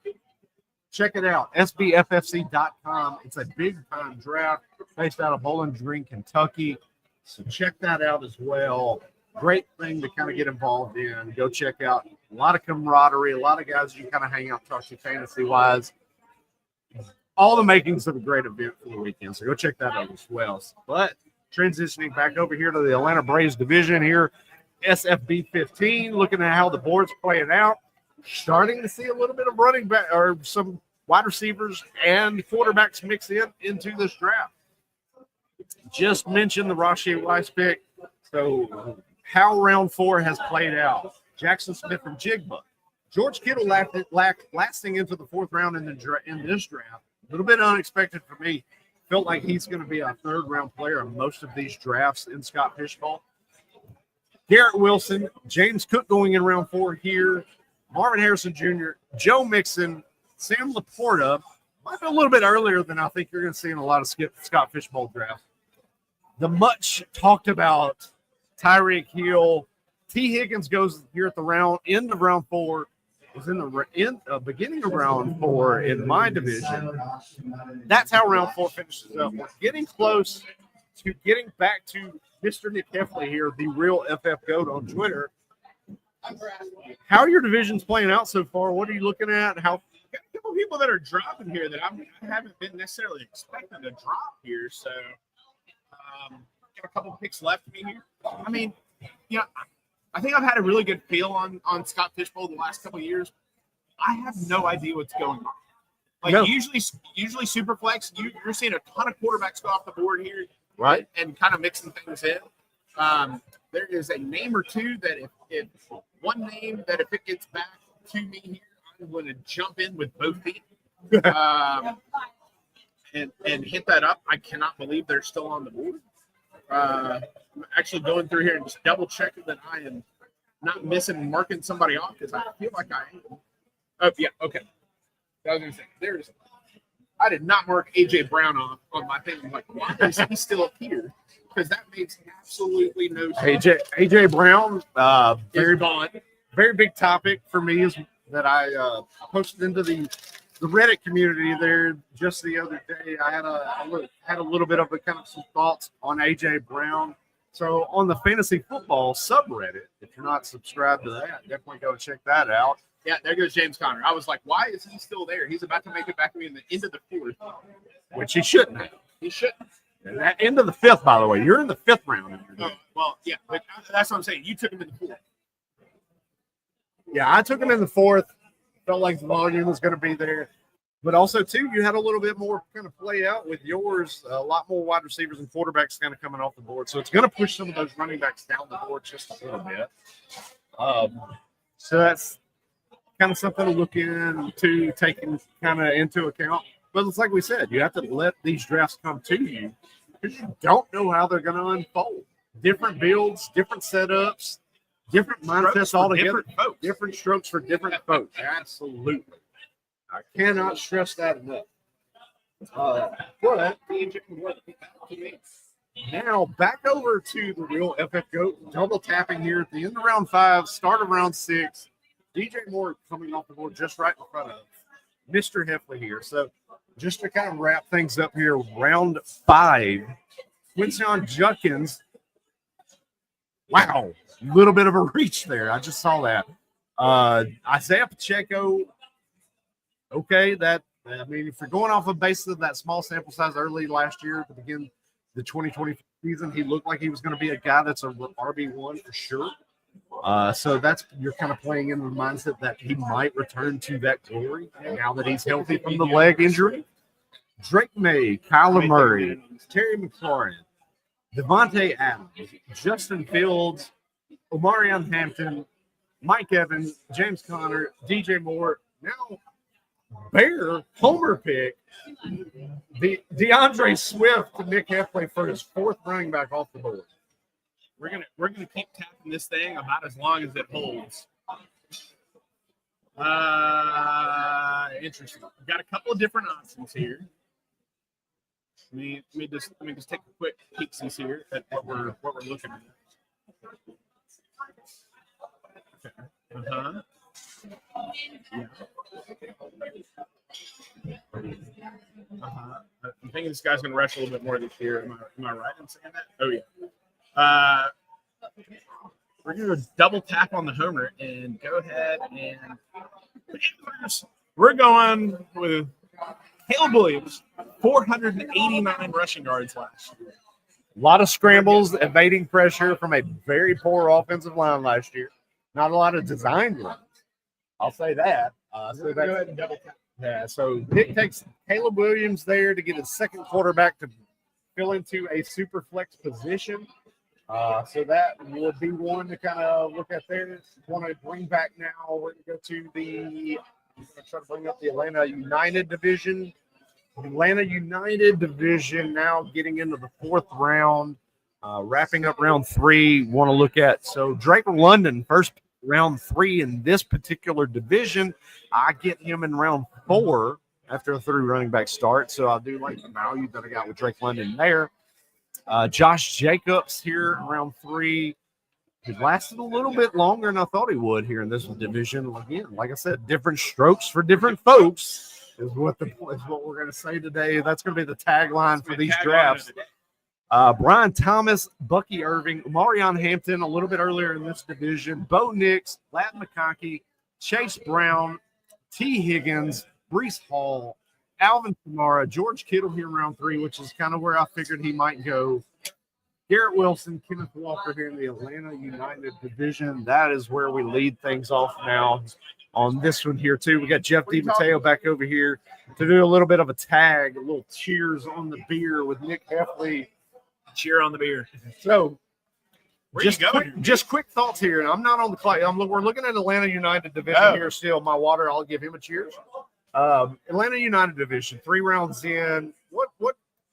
check it out, SBFFC.com. It's a big-time draft based out of Bowling Green, Kentucky. So check that out as well. Great thing to kind of get involved in. Go check out. A lot of camaraderie, a lot of guys you kind of hang out, talk to fantasy-wise. All the makings of a great event for the weekend. So go check that out as well. But transitioning back over here to the Atlanta Braves division here, SFB 15, looking at how the board's playing out. Starting to see a little bit of running back or some wide receivers and quarterbacks mix into this draft. Just mentioned the Rashee Rice pick. So how round 4 has played out. Jackson Smith from Jigba. George Kittle lasting into the 4th round in this draft. A little bit unexpected for me. Felt like he's going to be a 3rd round player in most of these drafts in Scott Fish Bowl. Garrett Wilson, James Cook going in round 4 here. Marvin Harrison Jr., Joe Mixon, Sam Laporta. Might be a little bit earlier than I think you're going to see in a lot of Scott Fish Bowl drafts. The much talked about Tyreek Hill. T. Higgins goes here at the end of round 4. Is in the beginning of round 4 in my division. That's how round 4 finishes up. We're getting close to getting back to Mr. Nick Hefley here, the real FF Goat on Twitter. How are your divisions playing out so far? What are you looking at? Got a couple of people that are dropping here that I haven't been necessarily expecting to drop here. So got a couple picks left for me here. I mean, you know, I think I've had a really good feel on Scott Fishbowl the last couple of years. I have no idea what's going on. Like No. usually Superflex, you're seeing a ton of quarterbacks go off the board here, Right. and kind of mixing things in. There is a name or two that if one name that if it gets back to me here, I'm going to jump in with both feet and hit that up. I cannot believe they're still on the board. I'm actually going through here and just double checking that I am not marking somebody off because I feel like I am. Oh yeah, okay. I was gonna say I did not mark AJ Brown off on my thing. I'm like, why is he still up here? Because that makes absolutely no sense. AJ Brown, Very gone. very big topic for me is that I posted into the Reddit community there just the other day. I had a little bit of some thoughts on AJ Brown. So on the fantasy football subreddit, if you're not subscribed to that, definitely go check that out. Yeah, there goes James Conner. I was like, why is he still there? He's about to make it back to me in the end of the fourth. Which he shouldn't have. He shouldn't. And that end of the fifth, by the way. You're in the fifth round. Oh, well, yeah, but that's what I'm saying. You took him in the fourth. Yeah, I took him in the fourth. Felt like the volume was going to be there. But also, too, you had a little bit more kind of play out with yours. A lot more wide receivers and quarterbacks kind of coming off the board. So it's going to push some of those running backs down the board just a little bit. So that's kind of something to look into, taking kind of into account. But it's like we said, you have to let these drafts come to you because you don't know how they're going to unfold. Different builds, different setups, different mindsets altogether. Different strokes for different folks. Absolutely. I cannot stress that enough. But now back over to the real FF GOAT. Double tapping here at the end of round 5, start of round 6. DJ Moore coming off the board just right in front of Mr. Hefley here. So just to kind of wrap things up here, round 5, Quincy Judkins. Wow, a little bit of a reach there. I just saw that. Isaiah Pacheco. Okay, if you're going off a basis of that small sample size early last year to begin the 2020 season, he looked like he was going to be a guy that's a RB1 for sure. So you're kind of playing in the mindset that he might return to that glory now that he's healthy from the leg injury. Drake May, Kyler Murray, Terry McLaurin, Devontae Adams, Justin Fields, Omarion Hampton, Mike Evans, James Conner, DJ Moore. Now, Bear homer pick, DeAndre Swift to Nick Hefley for his 4th running back off the board. We're gonna keep tapping this thing about as long as it holds. Interesting. We've got a couple of different options here. Let me just take a quick peeksies here at what we're looking at. Okay. Yeah. I'm thinking this guy's going to rush a little bit more this year. Am I right in saying that? Oh, yeah. We're going to double tap on the homer and go ahead and we're going with Caleb Williams, 489 rushing yards last year. A lot of scrambles, evading pressure from a very poor offensive line last year. Not a lot of designed runs. I'll say that. So go ahead and double tap. Yeah, so Nick takes Caleb Williams there to get his second quarterback to fill into a super flex position. So that would be one to kind of look at there. Want to bring back now. We're going to go to I'm going to try to bring up the Atlanta United division. Atlanta United division now getting into the 4th round, wrapping up round 3. Want to look at Drake London, first round 3 in this particular division. I get him in round 4 after a 3 running back start. So I do like the value that I got with Drake London there. Josh Jacobs here in round 3. He lasted a little bit longer than I thought he would here in this division. Again, like I said, different strokes for different folks is what we're going to say today. That's going to be the tagline for these drafts. Brian Thomas, Bucky Irving, Omarion Hampton a little bit earlier in this division, Bo Nix, Ladd McConkey, Chase Brown, T. Higgins, Breece Hall, Alvin Kamara, George Kittle here in round 3, which is kind of where I figured he might go. Garrett Wilson, Kenneth Walker here in the Atlanta United division. That is where we lead things off now on this one here, too. We got Jeff DiMatteo back over here to do a little bit of a tag, a little cheers on the beer with Nick Hefley. Cheer on the beer. So, Where just you going? just quick thoughts here. And I'm not on the clock. We're looking at Atlanta United division here still. My water, I'll give him a cheers. Atlanta United division, 3 rounds in. What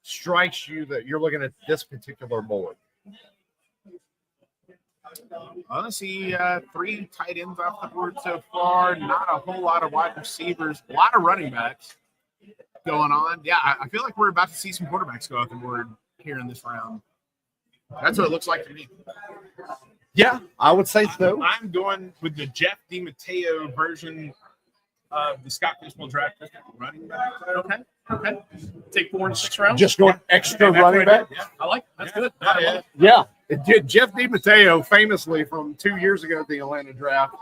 strikes you that you're looking at this particular board? Honestly, 3 tight ends off the board so far. Not a whole lot of wide receivers. A lot of running backs going on. Yeah, I feel like we're about to see some quarterbacks go off the board here in this round. That's what it looks like to me. Yeah, I would say so. I'm going with the Jeff DiMatteo version of the Scott Fishbowl draft running back. Okay. Take 4 and 6 rounds. Just going extra running back. Yeah. I like it. That's good. Yeah. It did. Jeff DiMatteo, famously from 2 years ago at the Atlanta draft,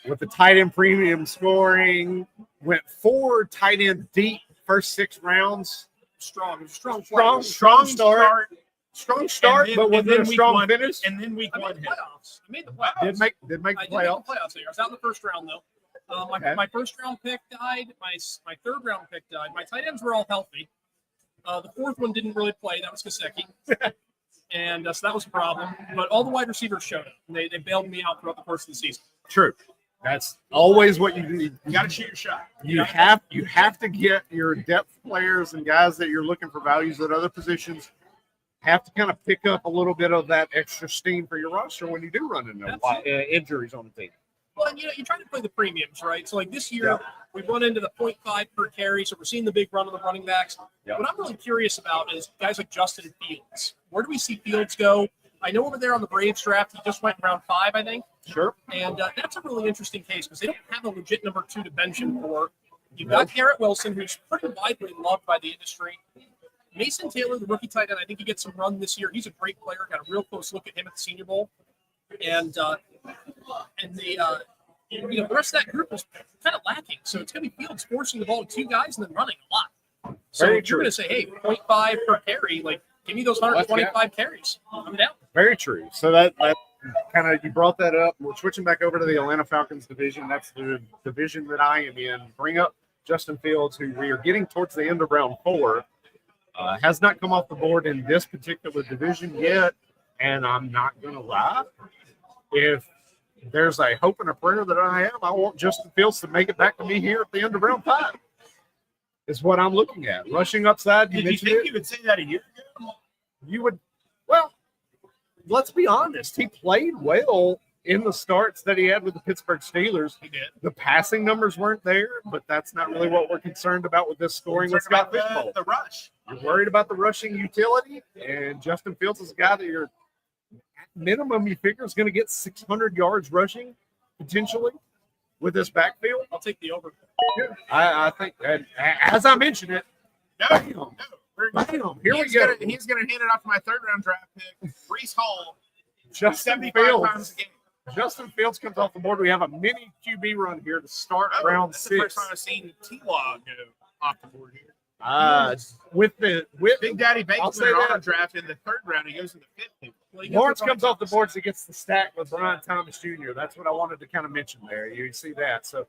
with the tight end premium scoring, went 4 tight end deep first 6 rounds. Strong start. Strong start, but was it a strong finish? And then week I one made the hit. playoffs. I made the playoffs. Did make the I did make the playoffs. playoffs here. I was out in the first round though. My first round pick died. My third round pick died. My tight ends were all healthy. The fourth one didn't really play. That was Kaseki. And so that was a problem. But all the wide receivers showed up. They bailed me out throughout the course of the season. True. That's always what you need. You got to shoot your shot. You have to get your depth players and guys that you're looking for values at other positions. Have to kind of pick up a little bit of that extra steam for your roster when you do run into injuries on the team. Well, and you're trying to play the premiums, right? So like this year, we run into the 0.5 per carry, so we're seeing the big run of the running backs. What I'm really curious about is guys like Justin Fields. Where do we see Fields go? I know over there on the Braves draft, he just went in round 5, I think. Sure. And that's a really interesting case because they don't have a legit number 2 to bench him for. You've got Garrett Wilson, who's pretty widely loved by the industry. Mason Taylor, the rookie tight end, I think he gets some run this year. He's a great player. Got a real close look at him at the Senior Bowl. And the rest of that group is kind of lacking. So it's going to be Fields forcing the ball to 2 guys and then running a lot. So Very if you're going to say, hey, 0.5 per carry, like give me those 125 carries. I'm down. Very true. So that kind of, you brought that up. We're switching back over to the Atlanta Falcons division. That's the division that I am in. Bring up Justin Fields, who we are getting towards the end of round 4. Has not come off the board in this particular division yet. And I'm not going to lie. If there's a hope and a prayer that I have, I want Justin Fields to make it back to me here at the end of round 5. Is what I'm looking at. Rushing upside. Did you think you would say that a year ago? You would. Well, let's be honest. He played well in the starts that he had with the Pittsburgh Steelers. He did. The passing numbers weren't there, but that's not really what we're concerned about with this scoring with Scott Fishbowl. The rush. You're worried about the rushing utility, and Justin Fields is a guy that you're at minimum you figure is going to get 600 yards rushing potentially with this backfield. I'll take the over. I think, and as I mentioned it, bam, here we go. He's going to hand it off to my 3rd round draft pick, Breece Hall. Justin 75 pounds Fields. a game. Justin Fields comes off the board. We have a mini QB run here to start Oh, round that's 6. the first time I've seen T-Log go off the board here. With Big Daddy I'll Bates say in our that. draft in the 3rd round. He goes in the 5th. Well, you got Lawrence the comes running off the board, so he gets the stack with Brian Thomas Jr. That's what I wanted to kind of mention there. You see that. So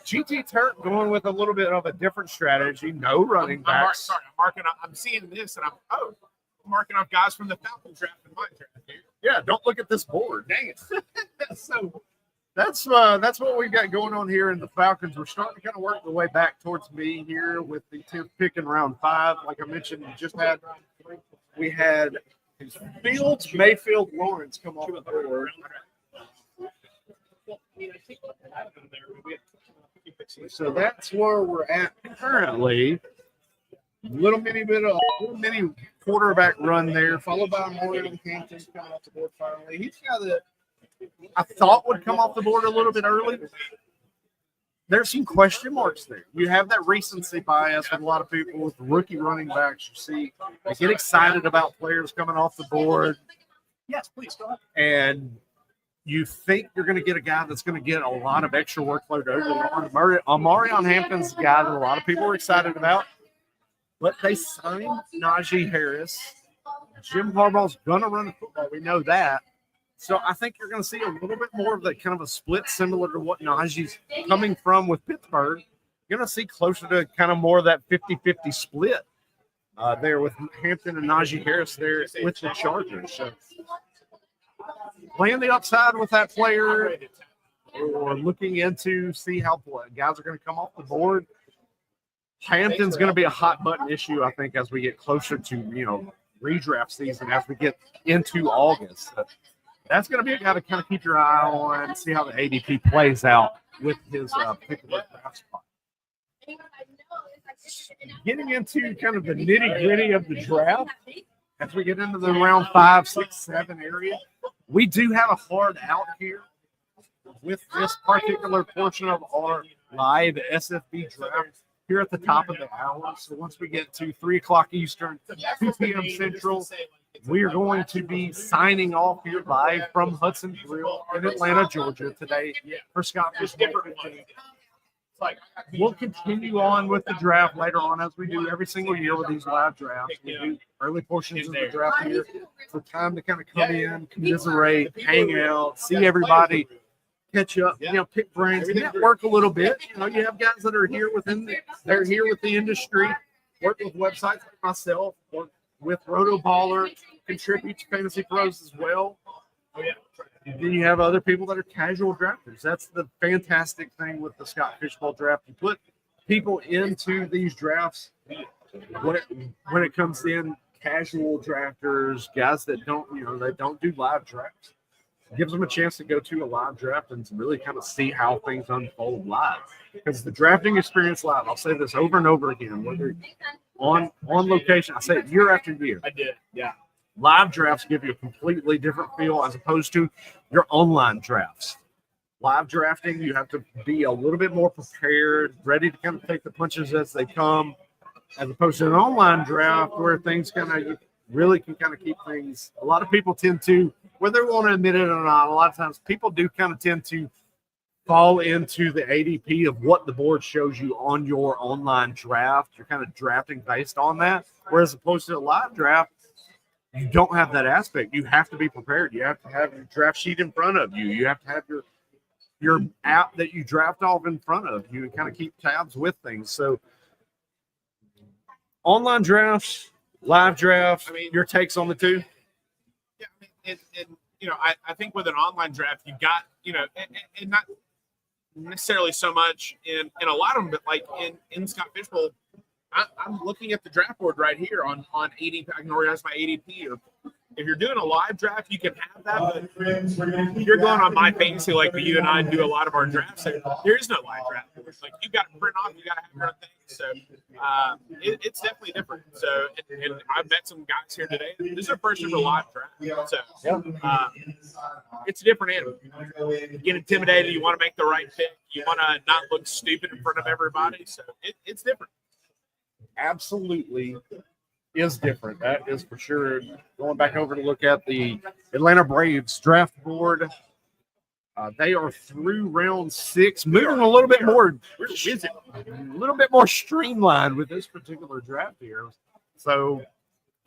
GT Turk going with a little bit of a different strategy. No running backs. I'm seeing this, and I'm marking off guys from the Falcons draft in my draft here. Yeah, don't look at this board. Dang it. So that's what we got going on here in the Falcons. We're starting to kind of work the way back towards me here with the 10th pick in round 5. Like I mentioned, we had Fields, Mayfield, Lawrence come off the board. So that's where we're at currently. Little mini quarterback run there, followed by Morgan Hampton coming off the board finally. He's got that I thought would come off the board a little bit early. There's some question marks there. You have that recency bias with a lot of people with rookie running backs. You see, they get excited about players coming off the board. Yes, please go ahead. And you think you're going to get a guy that's going to get a lot of extra workload over. Amarion Hampton's a guy that a lot of people are excited about. But they signed Najee Harris Jim Harbaugh's gonna run the football. We know that. So I think you're going to see a little bit more of that kind of a split, similar to what Najee's coming from with Pittsburgh. You're going to see closer to kind of more of that 50-50 split there with Hampton and Najee Harris there with the Chargers. So playing the upside with that player or looking into see how guys are going to come off the board. Hampton's going to be a hot button issue, I think, as we get closer to, redraft season, as we get into August. That's going to be a guy to kind of keep your eye on and see how the ADP plays out with his particular draft spot. Getting into kind of the nitty-gritty of the draft, as we get into the round 5, 6, 7 area, we do have a hard out here with this particular portion of our live SFB draft here at the top of the hour. So once we get to 3 o'clock Eastern, 2 p.m. Central, we are going to be signing off here live from Hudson Grill in Atlanta, Georgia today for Scott Fishbowl. We'll continue on with the draft later on, as we do every single year with these live drafts. We do early portions of the draft here for time to kind of come in, commiserate, hang out, see everybody, catch up, pick brains, network a little bit. You have guys that are here they're here with the industry, work with websites like myself, work with Rotoballer, contribute to Fantasy Pros as well. And then you have other people that are casual drafters. That's the fantastic thing with the Scott Fishbowl draft. You put people into these drafts when it comes in, casual drafters, guys that don't do live drafts. It gives them a chance to go to a live draft and to really kind of see how things unfold live. Because the drafting experience live, I'll say this over and over again, whether on location, I say it year after year. I did, yeah. Live drafts give you a completely different feel as opposed to your online drafts. Live drafting, you have to be a little bit more prepared, ready to kind of take the punches as they come, as opposed to an online draft where things you really can kind of keep things. A lot of people tend to, whether they want to admit it or not, a lot of times people do kind of tend to fall into the ADP of what the board shows you on your online draft. You're kind of drafting based on that. Whereas opposed to a live draft, you don't have that aspect. You have to be prepared. You have to have your draft sheet in front of you. You have to have your app that you draft off in front of you and kind of keep tabs with things. So online drafts, live drafts, your takes on the two? Yeah, I think with an online draft, you got, and not necessarily so much in a lot of them, but like in Scott Fishbowl, I'm looking at the draft board right here on ADP. I can organize my ADP. Or if you're doing a live draft, you can have that. But if you're going on my fantasy, like you and I do a lot of our drafts, there is no live draft. Like you got to print off, you got to have your own thing. So it's definitely different. So and I've met some guys here today. This is their first ever live draft. So it's a different animal. You get intimidated. You want to make the right pick. You want to not look stupid in front of everybody. So it's different. Absolutely is different. That is for sure. Going back over to look at the Atlanta Braves draft board, they are through round 6, moving a little bit more, streamlined with this particular draft here. So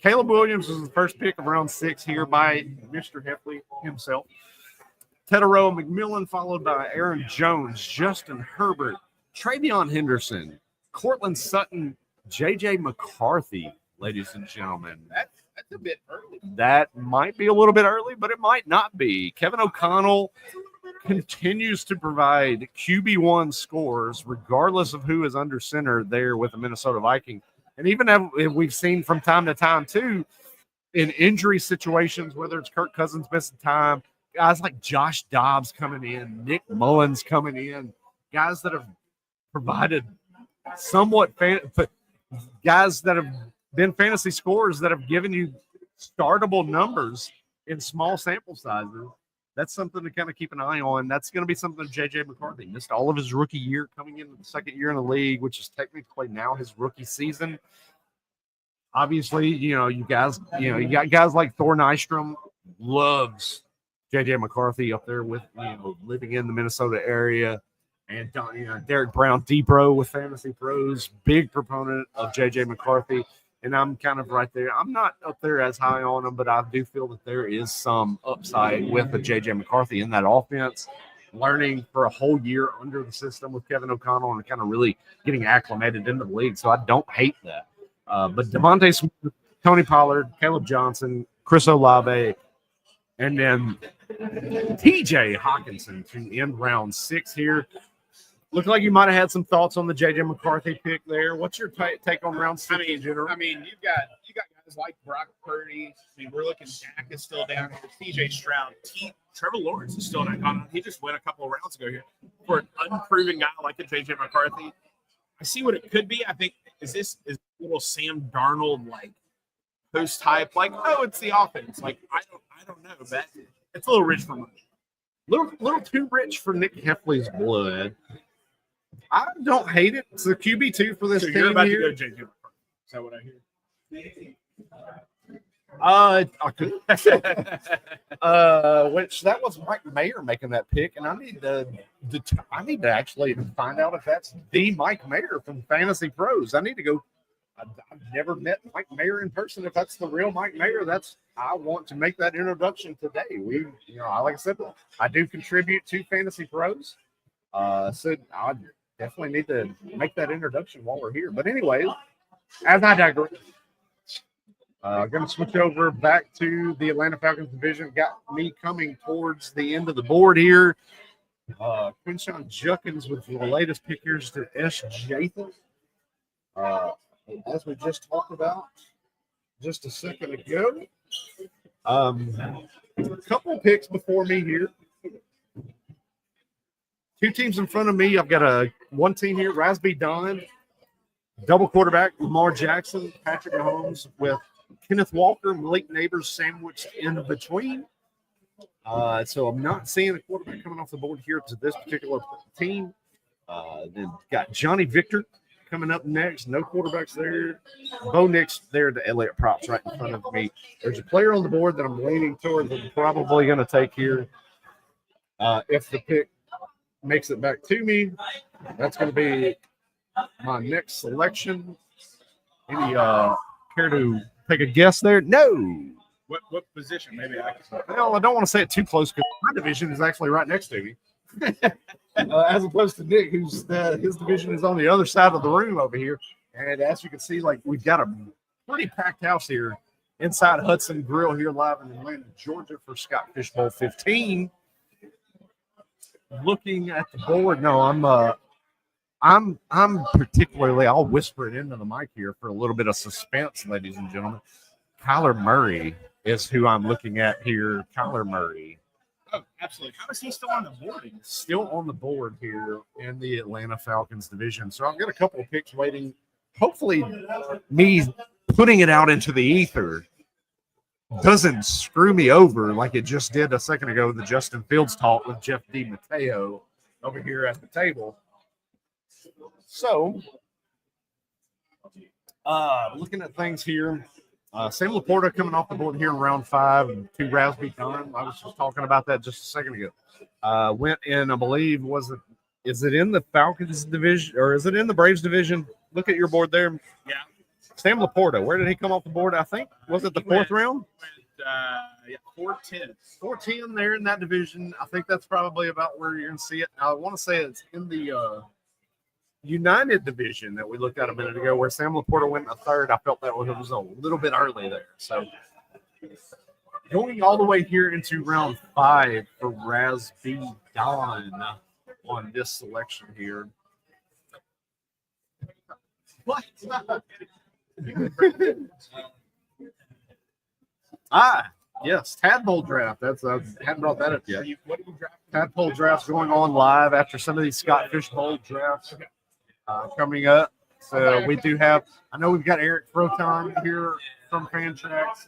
Caleb Williams was the first pick of round 6 here by Mr. Hefley himself. Tedero McMillan, followed by Aaron Jones, Justin Herbert, Travion Henderson, Cortland Sutton, J.J. McCarthy, ladies and gentlemen. That's a bit early. That might be a little bit early, but it might not be. Kevin O'Connell continues to provide QB1 scores regardless of who is under center there with the Minnesota Vikings. And even if we've seen from time to time, too, in injury situations, whether it's Kirk Cousins missing time, guys like Josh Dobbs coming in, Nick Mullins coming in, guys that have provided somewhat guys that have been fantasy scorers that have given you startable numbers in small sample sizes. That's something to kind of keep an eye on. That's going to be something J.J. McCarthy missed all of his rookie year, coming into the second year in the league, which is technically now his rookie season. Obviously, you got guys like Thor Nystrom loves J.J. McCarthy up there with, living in the Minnesota area. And Derek Brown, D-Bro with Fantasy Pros, big proponent of J.J. McCarthy. and I'm kind of right there. I'm not up there as high on them, but I do feel that there is some upside with the J.J. McCarthy in that offense, learning for a whole year under the system with Kevin O'Connell and kind of really getting acclimated into the league. So I don't hate that. But Devontae Smith, Tony Pollard, Caleb Johnson, Chris Olave, and then T.J. Hawkinson to end round 6 here. Looked like you might have had some thoughts on the J.J. McCarthy pick there. What's your take on round 6 in general? I mean, you got guys like Brock Purdy. I mean, we're looking. Dak is still down here. C.J. Stroud, Trevor Lawrence is still not gone. He just went a couple of rounds ago here for an unproven guy like a J.J. McCarthy. I see what it could be. I think is little Sam Darnold like post type, like, oh, it's the offense. Like I don't know, but it's a little rich for money. Little too rich for Nick Hefley's blood. I don't hate it. It's the QB2 for this So team you're about here. to go J.J. McCarthy. Is that what I hear? I could. Which that was Mike Mayer making that pick, and I need to actually find out if that's the Mike Mayer from Fantasy Pros. I need to go. I've never met Mike Mayer in person. If that's the real Mike Mayer, I want to make that introduction today. Like I said, I do contribute to Fantasy Pros, so I definitely need to make that introduction while we're here. But anyway, as I digress. Going to switch over back to the Atlanta Falcons division. Got me coming towards the end of the board here. Quinshawn Judkins with the latest pick here to S. Jathan. As we just talked about just a second ago. A couple of picks before me here. Two teams in front of me. I've got one team here, Rasby Don, double quarterback, Lamar Jackson, Patrick Mahomes with Kenneth Walker, Malik Neighbors sandwiched in between. So I'm not seeing a quarterback coming off the board here to this particular team. Then got Johnny Victor coming up next. No quarterbacks there. Bo Nix there to Elliott Props right in front of me. There's a player on the board that I'm leaning toward that I'm probably going to take here. If the pick makes it back to me, that's going to be my next selection. Any care to take a guess there? No. What position? Maybe I can. Well, I don't want to say it too close because my division is actually right next to me. As opposed to Nick, whose his division is on the other side of the room over here. And as you can see, like we've got a pretty packed house here inside Hudson Grill here live in Atlanta, Georgia for Scott Fish Bowl 15. Looking at the board, no, I'm particularly, I'll whisper it into the mic here for a little bit of suspense, ladies and gentlemen. Kyler Murray is who I'm looking at here. Kyler Murray. Oh, absolutely. How is he still on the board? Still on the board here in the Atlanta Falcons division. So I've got a couple of picks waiting. Hopefully me putting it out into the ether doesn't screw me over like it just did a second ago, the Justin Fields talk with Jeff DiMatteo over here at the table. So, looking at things here, Sam Laporta coming off the board here in round 5 to Rasby Dunn. I was just talking about that just a second ago. Went in, I believe, is it in the Falcons division or is it in the Braves division? Look at your board there. Yeah. Sam Laporta, where did he come off the board? I think, was it the 4th round? 410. 410 there in that division. I think that's probably about where you're going to see it. I want to say it's in the United division that we looked at a minute ago where Sam Laporta went in the 3rd. I felt that was a little bit early there. So going all the way here into round 5 for Rasby Don on this selection here. What? Yes, Tadpole Draft. I hadn't brought that up yet. What did you draft? Tadpole Draft's going on live after some of these Scott Fish Bowl drafts coming up. So we do have, I know we've got Eric Froton here from Fantrax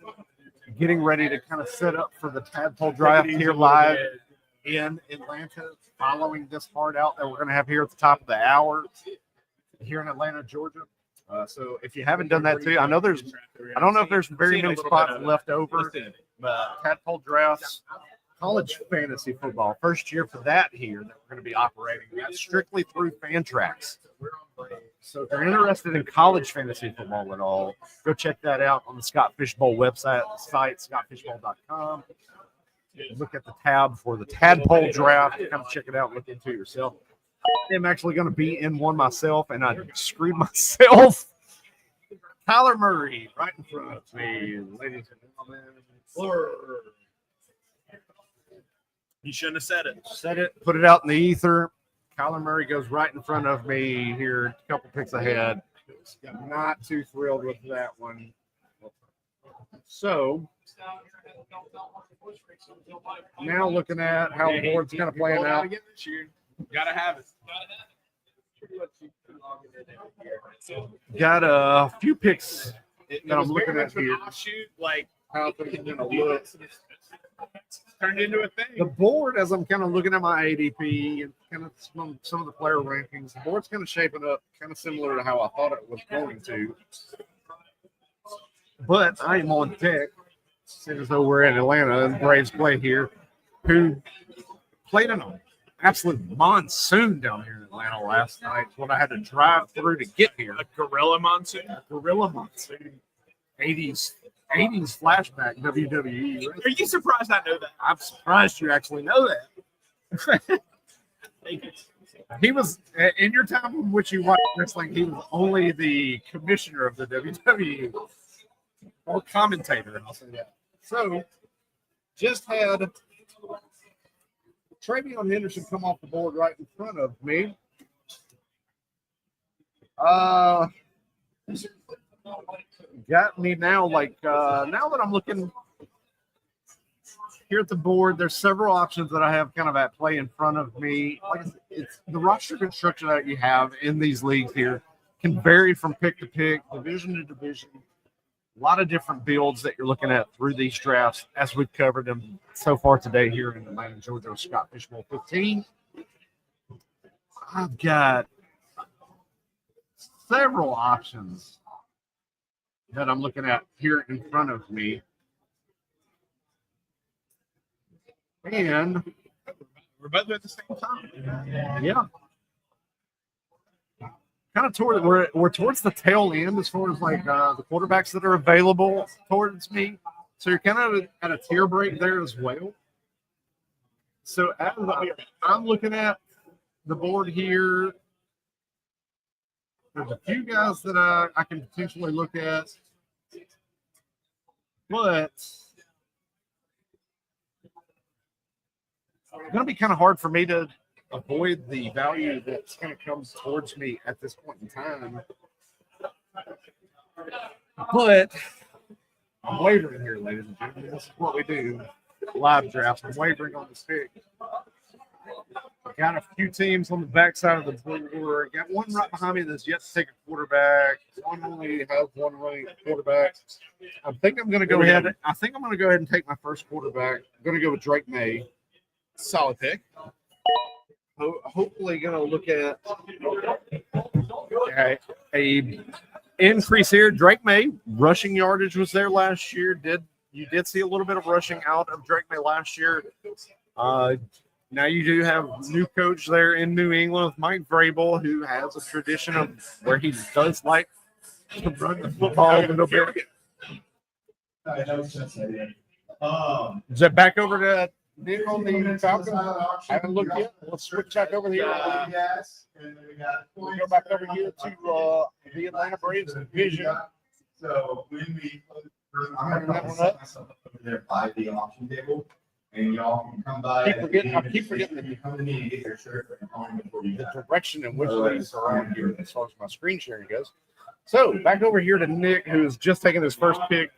getting ready to kind of set up for the Tadpole Draft here live in Atlanta following this hard out that we're going to have here at the top of the hour here in Atlanta, Georgia. So if you haven't done that too, I don't know if there's very many spots left over, but Tadpole Drafts, college fantasy football, first year for that here that we're going to be operating. That's strictly through Fantrax. So if you're interested in college fantasy football at all, go check that out on the Scott Fishbowl website, scottfishbowl.com. Look at the tab for the tadpole draft. Come check it out. Look into it yourself. I'm actually going to be in one myself, and I screwed myself. Kyler Murray right in front of me, ladies and gentlemen. You shouldn't have said it. Said it, put it out in the ether. Kyler Murray goes right in front of me here, a couple picks ahead. Not too thrilled with that one. So now looking at how the board's kind of playing out. Gotta have it. Got a few picks that I'm looking at here. Offshoot, like How things are going to look. turned into a thing. The board, as I'm kind of looking at my ADP and kind of some of the player rankings, the board's kind of shaping up kind of similar to how I thought it was going to. But I am on deck, seeing as though we're in Atlanta and Braves play here, who played in an absolute monsoon down here in Atlanta last night. It's what I had to drive through to get here. A gorilla monsoon. Gorilla monsoon. 80s flashback WWE. Are you surprised I know that? I'm surprised you actually know that. He was, in your time in which you watched wrestling, he was only the commissioner of the WWE. Or commentator, I'll say that. So, just had Travion Henderson come off the board right in front of me. Got me now, like, now that I'm looking here at the board, there's several options that I have kind of at play in front of me. Like, it's the roster construction that you have in these leagues here can vary from pick to pick, division to division. A lot of different builds that you're looking at through these drafts as we've covered them so far today here in Atlanta, Georgia, with Scott Fishbowl 15. I've got several options that I'm looking at here in front of me. And We're both at the same time. yeah. Kind of we're towards the tail end as far as like the quarterbacks that are available towards me. So you're kind of at a tier break there as well. So as I'm looking at the board here, there's a few guys that I can potentially look at, but it's going to be kind of hard for me to avoid the value that's going to come towards me at this point in time. But I'm wavering here, ladies and gentlemen. This is what we do. Live drafts. I'm wavering on this pick. Got a few teams on the backside of the board. Got one right behind me that's yet to take a quarterback. One only has one ranked quarterback. I think I'm going to go ahead and take my first quarterback. I'm going to go with Drake May. Solid pick. Hopefully going to look at a increase here. Drake May rushing yardage was there last year. You did see a little bit of rushing out of Drake May last year. Now you do have new coach there in New England with Mike Vrabel, who has a tradition of where he does like to run the football a little bit. Is that back over to Nick on the Falcons? I haven't looked yet. Let's switch back over here. We'll go back over here to the Atlanta Braves division. So when we I'm gonna set myself over there by the auction table, and y'all can come by. I keep forgetting that you come to me and get your shirt and home before you the die. direction in which these are around here as far as my screen sharing goes. So back over here to Nick, who's just taken his first pick,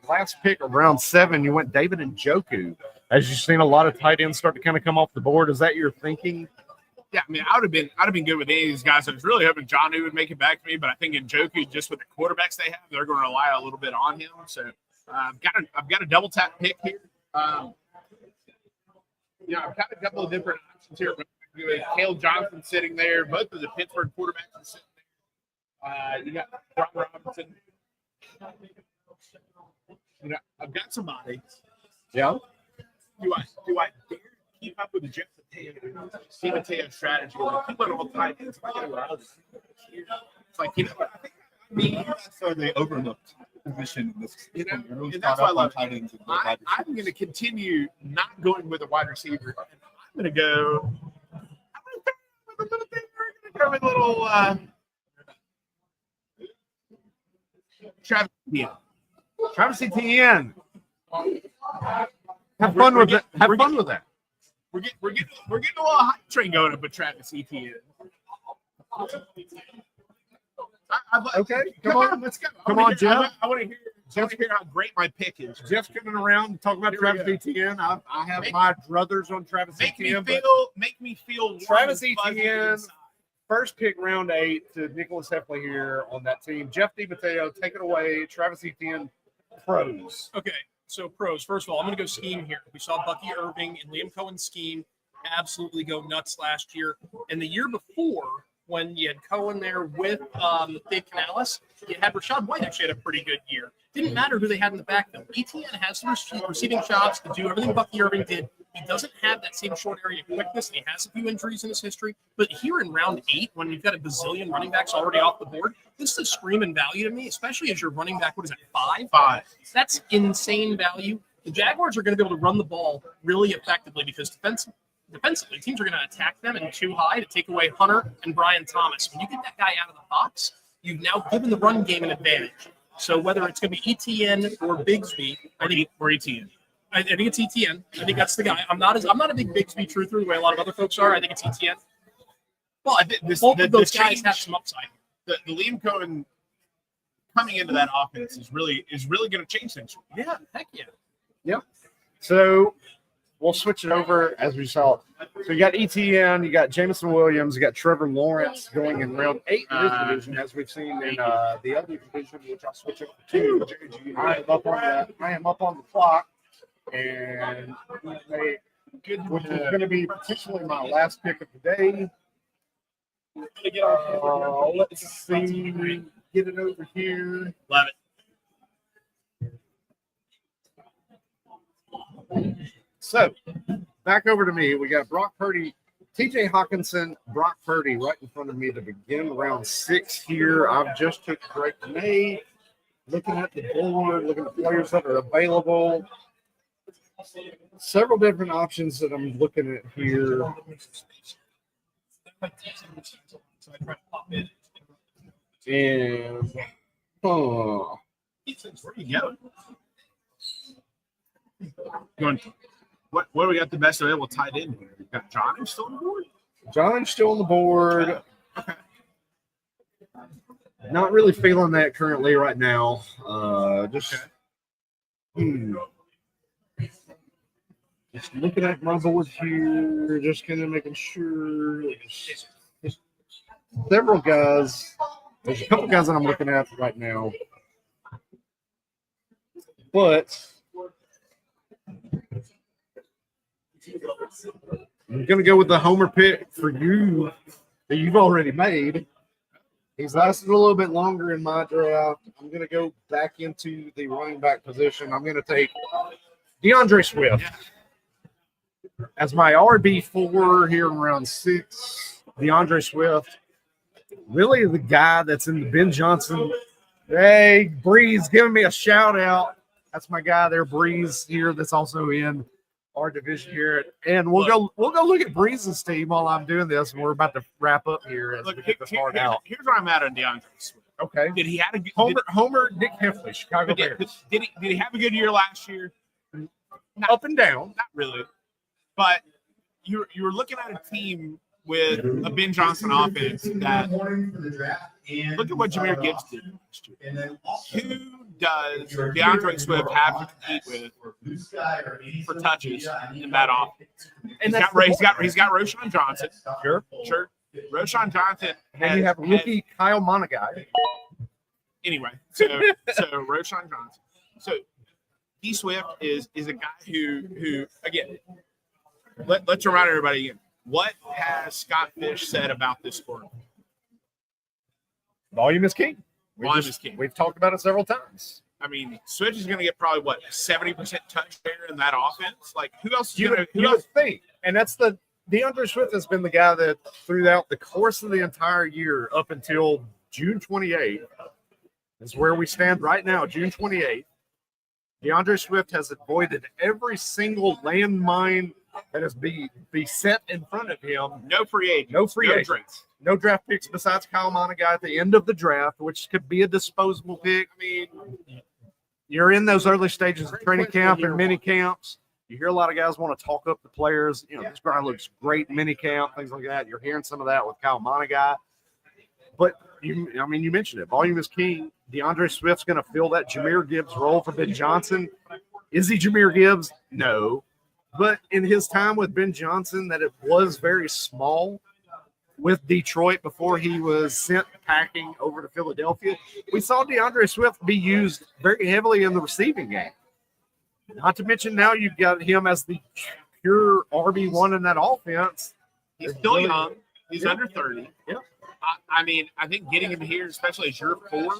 last pick of round 7. You went David Njoku. As you've seen a lot of tight ends start to kind of come off the board. Is that your thinking? Yeah, I mean, I'd have been good with any of these guys. I was really hoping Jonnu would make it back to me, but I think Njoku, just with the quarterbacks they have, they're going to rely a little bit on him. So I've got a double tap pick here. I've got a couple of different options here. Cale Johnson sitting there. Both of the Pittsburgh quarterbacks are sitting there. You got Ron Robinson. I've got somebody. Yeah. Do I dare keep up with the Jeff Mateo strategy? Like, keep it all tight ends. Like, I mean, that's sort of the overlooked position in this. You know, We're really and that's caught why I up love on it. tight ends and wide receivers. I'm going to continue not going with a wide receiver. I'm going to go. I'm going to go with a little Travis Etienne. Travis Etienne. Have fun with it. Have fun with that. We're getting a little hype train going up with Travis Etienne. Okay, Come on, let's go. Come on, Jeff. I want to hear how great my pick is. Jeff's coming around to talk about Here we Travis go. Etienne. I have my druthers on Travis Make me Etienne. but feel warm Travis and fuzzy Etienne, inside. first pick, round 8 to Nicholas Hefley here on that team. Jeff DiMatteo, take it away. Travis Etienne, pros. Okay, so pros. First of all, I'm going to go scheme here. We saw Bucky Irving and Liam Cohen's scheme absolutely go nuts last year. And the year before, when you had Cohen there with Dave Canales, you had Rashad White actually had a pretty good year. Didn't matter who they had in the backfield. Etienne has the receiving chops to do everything Bucky Irving did. He doesn't have that same short area quickness, and he has a few injuries in his history. But here in round 8, when you've got a bazillion running backs already off the board, this is a screaming value to me, especially as your running back, what is it, 5? 5. That's insane value. The Jaguars are going to be able to run the ball really effectively because defensively, teams are going to attack them and too high to take away Hunter and Brian Thomas. When you get that guy out of the box, you've now given the run game an advantage. So whether it's going to be Etienne or Bigsby, I think Etienne. I think it's Etienne. I think that's the guy. I'm not a big Bigsby truther the way a lot of other folks are. I think it's Etienne. Well, I think Both of those guys have some upside. The Liam Cohen coming into that offense is really going to change things. Yeah, heck yeah. Yep. So we'll switch it over as we saw. So you got Etienne, you got Jameson Williams, you got Trevor Lawrence going in round 8 in this division, as we've seen in the other division, which I'll switch up to. I am up on the clock, and which is going to be potentially my last pick of the day. Let's see. Get it over here. Love it. So, back over to me. We got Brock Purdy, TJ Hawkinson, Brock Purdy right in front of me to begin round 6 here. I've just took a break today, looking at the board, looking at players that are available. Several different options that I'm looking at here. And, Where you go? Going. What do we got the best available tight end here? We got John who's still on the board. John's still on the board. Okay. Not really feeling that currently right now. Just looking at my board here, just kind of making sure. There's several guys. There's a couple guys that I'm looking at right now. But I'm going to go with the homer pick for you that you've already made. He's lasted a little bit longer in my draft. I'm going to go back into the running back position. I'm going to take DeAndre Swift as my RB4 here in round 6. DeAndre Swift, really the guy that's in the Ben Johnson. Hey, Breeze, giving me a shout out. That's my guy there, Breeze, here. That's also in our division here, and we'll go look at Breeze's team while I'm doing this, and we're about to wrap up here as we get this part out. Here's where I'm at on DeAndre Swift. Okay. Did he have a good Homer Nick Hefley, Chicago Bears. Did he have a good year last year? Up and down. Not really, but you were looking at a team with a Ben Johnson offense that look at what Jahmyr Gibbs did last year. Who does DeAndre Swift have to compete with for touches in that offense? And he's got Roshan Johnson. Sure. Roshan Johnson And you have rookie Kyle Monagai. Anyway, so Roshan Johnson. So D Swift is a guy who again, let's remind everybody again. What has Scott Fish said about this sport? Volume is king. Volume is king. We've talked about it several times. I mean, Swift is going to get probably 70% touch share in that offense. Like, who else? You would think, and that's DeAndre Swift has been the guy that throughout the course of the entire year up until June 28th is where we stand right now, June 28th. DeAndre Swift has avoided every single landmine that is be set in front of him. No free agents. No free agents. Draft. No draft picks besides Kyle Monagai at the end of the draft, which could be a disposable pick. I mean, you're in those early stages of training camp and mini camps. You hear a lot of guys want to talk up the players. You know, this guy looks great in mini camp, things like that. You're hearing some of that with Kyle Monagai. But, you mentioned it. Volume is king. DeAndre Swift's going to fill that Jahmyr Gibbs role for Ben Johnson. Is he Jahmyr Gibbs? No. But in his time with Ben Johnson, that it was very small with Detroit before he was sent packing over to Philadelphia, we saw DeAndre Swift be used very heavily in the receiving game. Not to mention now you've got him as the pure RB1 in that offense. He's still young. He's under 30. Yeah. I mean, I think getting him here, especially as your 4,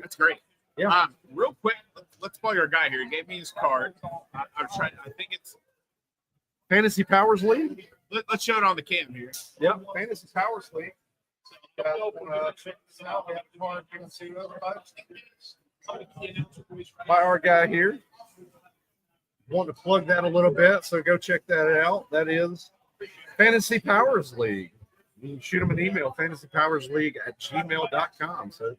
that's great. Yeah. Real quick, let's plug our guy here. He gave me his card. I'm trying. I think it's Fantasy Powers League. Let's show it on the cam here. Yep. Fantasy Powers League. Check this out. We have a card you can see by our guy here. Want to plug that a little bit, so go check that out. That is Fantasy Powers League. You can shoot them an email, fantasypowersleague@gmail.com. So,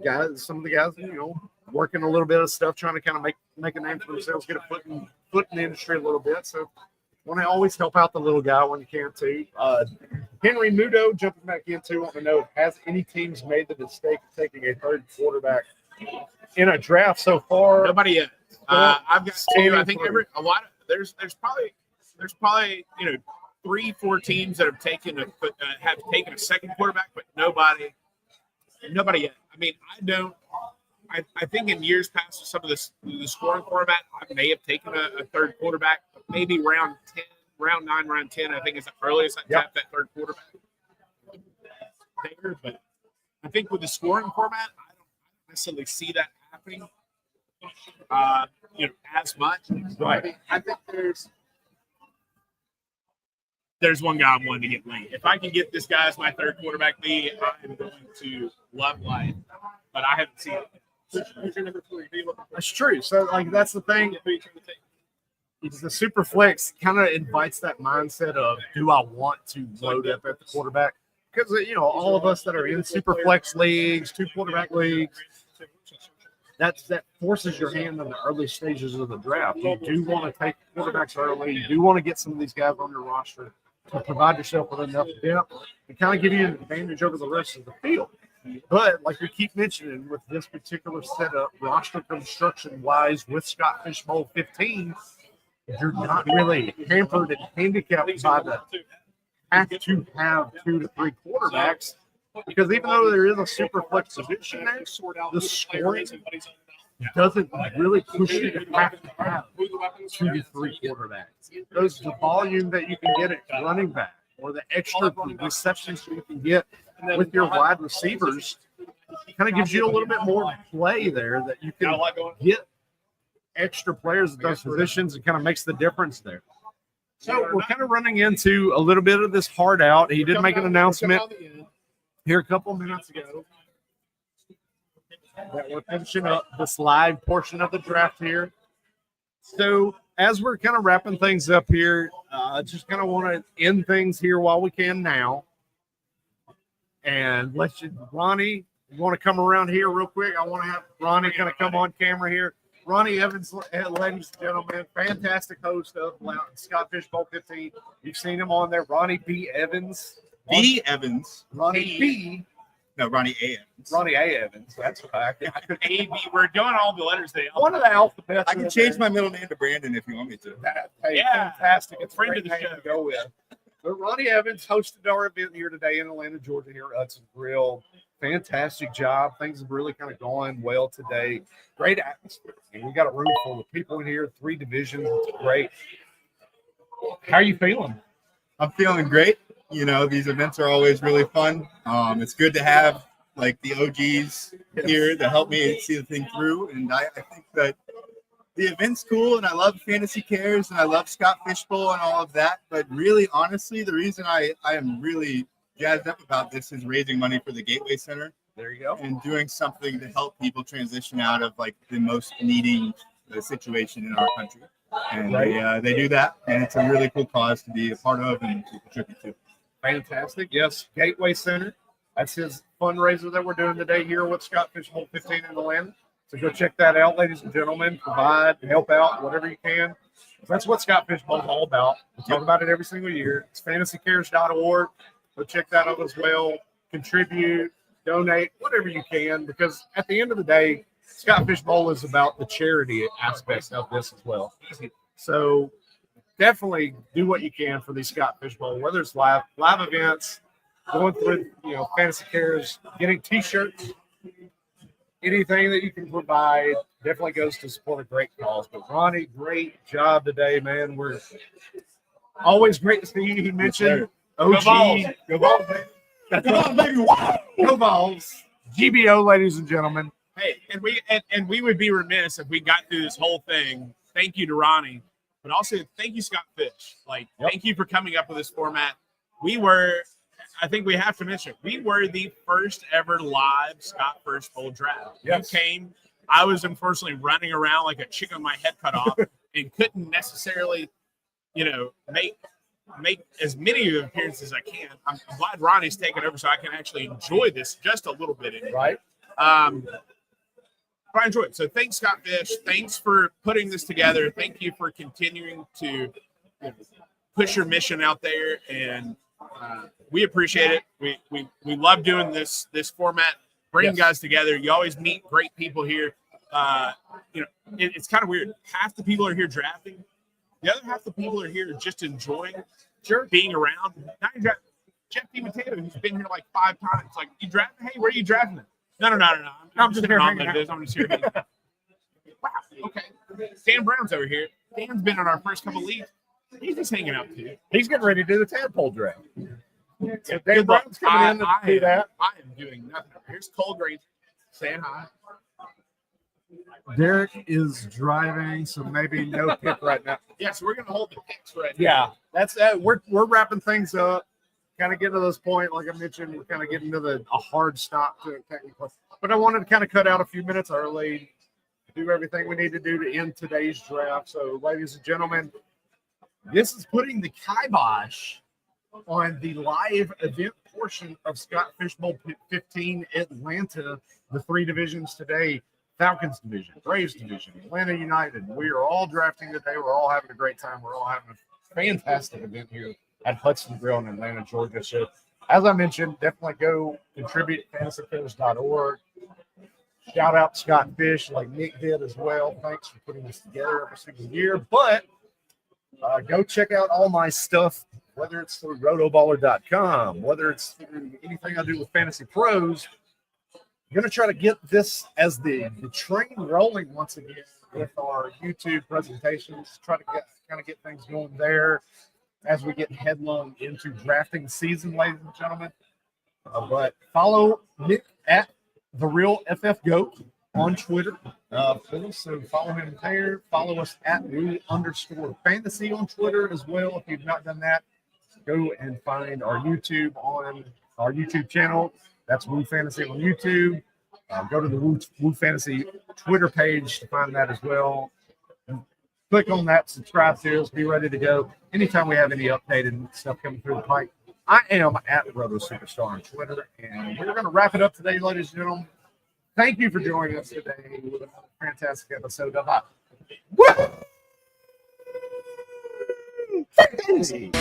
guys, some of the guys, working a little bit of stuff, trying to kind of make a name for themselves, get a foot in the industry a little bit. So, want to always help out the little guy when you can too. Henry Mudo jumping back into want to know, has any teams made the mistake of taking a third quarterback in a draft so far? Nobody yet. I've got 2. I think there's probably 3-4 teams that have taken a second quarterback, but nobody yet. I mean, I think in years past with some of the scoring format, I may have taken a third quarterback, maybe round 10, round 9, round 10. I think is the earliest I tapped that third quarterback there. But I think with the scoring format, I don't necessarily see that happening. As much. Right. I think there's one guy I'm wanting to get late. If I can get this guy as my third quarterback, I'm going to love life. But I haven't seen it. Who's your number 3? That's true. So, that's the thing. The super flex kind of invites that mindset of, do I want to load up at the quarterback? Because, all of us that are in super flex leagues, 2 quarterback leagues, that forces your hand in the early stages of the draft. You do want to take quarterbacks early. You do want to get some of these guys on your roster to provide yourself with enough depth and kind of give you an advantage over the rest of the field. But like we keep mentioning with this particular setup, roster construction-wise, with Scott Fishbowl 15, you're not really hampered and handicapped by the have to have 2 to 3 quarterbacks. Because even though there is a super flex position there, the scoring doesn't really push you to have 2 to 3 quarterbacks. Those the volume that you can get at running back or the extra receptions you can get with your wide receivers kind of gives you a little bit more play there that you can get extra players at those positions and kind of makes the difference there. So we're kind of running into a little bit of this hard out. He did make an announcement here a couple of minutes ago that we're finishing up this live portion of the draft here. So as we're kind of wrapping things up here, just kind of want to end things here while we can now. And Ronnie, you want to come around here real quick? I want to have Ronnie kind of come on camera here. Ronnie Evans, ladies and gentlemen, fantastic host of Scott Fishbowl 15. You've seen him on there. Ronnie B. Evans. B. Evans. Ronnie B. No, Ronnie A. Evans. Ronnie A. Evans. That's right. A, B. We're doing all the letters there. One of the alphabets. I can change my middle name to Brandon if you want me to. Hey, Yeah. fantastic. It's a Friend great of the name show. to go with. But Ronnie Evans hosted our event here today in Atlanta, Georgia, here at Hudson Grill. Fantastic job. Things have really kind of gone well today. Great atmosphere. And we got a room full of people in here, 3 divisions. It's great. How are you feeling? I'm feeling great. These events are always really fun. It's good to have like the OGs here to help me see the thing through. And I think that the event's cool, and I love Fantasy Cares, and I love Scott Fishbowl and all of that. But really, honestly, the reason I am really jazzed up about this is raising money for the Gateway Center There you go. and doing something to help people transition out of like the most needing situation in our country. And they do that, and it's a really cool cause to be a part of and to contribute to. Fantastic. Yes, Gateway Center. That's his fundraiser that we're doing today here with Scott Fish Bowl 15 in Atlanta. So go check that out, ladies and gentlemen. Provide, help out, whatever you can. That's what Scott Fish Bowl is all about. We talk about it every single year. It's fantasycares.org. Go check that out as well. Contribute, donate, whatever you can, because at the end of the day, Scott Fish Bowl is about the charity aspect of this as well. So definitely do what you can for the Scott Fish Bowl, whether it's live events, going through, Fantasy Cares, getting T-shirts, anything that you can provide definitely goes to support a great cause. But Ronnie, great job today, man. We're always great to see you. He mentioned OG. Go Vols, baby. That's right, baby. Wow. Go Vols. GBO, ladies and gentlemen. Hey, and we would be remiss if we got through this whole thing. Thank you to Ronnie, but also thank you, Scott Fish. Thank you for coming up with this format. I think we have to mention, we were the first ever live Scott Fish Bowl draft. Yes. You came. I was unfortunately running around like a chicken with my head cut off and couldn't necessarily, make as many appearances as I can. I'm glad Ronnie's taken over so I can actually enjoy this just a little bit. Right. But I enjoyed it. So thanks, Scott Fish. Thanks for putting this together. Thank you for continuing to push your mission out there, and we appreciate it. We love doing this format, bringing guys together. You always meet great people here. It's kind of weird. Half the people are here drafting. The other half the people are here just enjoying being around. Now you got Jeff DiMatteo, who's been here like 5 times. Like, you drafting? Hey, where are you drafting it? No. I'm just here hanging out. I'm just here. Wow. Okay. Dan Brown's over here. Dan's been on our first couple leagues. He's just hanging out too. He's getting ready to do the tadpole draft. So Dan Good luck. Brown's coming in to do that. I am doing nothing. Here's Cole Granger saying hi. Derek is driving, so maybe no pick right now. Yeah, so we're gonna hold the picks right now. Yeah, that's we're wrapping things up. Kind of getting to this point, like I mentioned, we're kind of getting to a hard stop to it technically. But I wanted to kind of cut out a few minutes early, do everything we need to do to end today's draft. So, ladies and gentlemen, this is putting the kibosh on the live event portion of Scott Fish Bowl 15 Atlanta. The 3 divisions today: Falcons division, Braves division, Atlanta United. We are all drafting today. We're all having a great time. We're all having a fantastic event here at Hudson Grill in Atlanta, Georgia. So, as I mentioned, definitely go contribute at fantasycares.org. Shout out Scott Fish, like Nick did as well. Thanks for putting this together every single year. But go check out all my stuff, whether it's through rotoballer.com, whether it's through anything I do with Fantasy Pros. I'm going to try to get this as the train rolling once again with our YouTube presentations. Try to kind of get things going there as we get headlong into drafting season, ladies and gentlemen. But follow Nick at The Real FF Goat on Twitter. Please, so follow him there. Follow us at Woo_fantasy on Twitter as well. If you've not done that, go and find our YouTube on our YouTube channel. That's Woo Fantasy on YouTube. Go to the Woo Fantasy Twitter page to find that as well. Click on that, subscribe to us, be ready to go. Anytime we have any updated stuff coming through the pipe, I am at Roto Superstar on Twitter. And we're going to wrap it up today, ladies and gentlemen. Thank you for joining us today with another fantastic episode of Woo! Fantasy.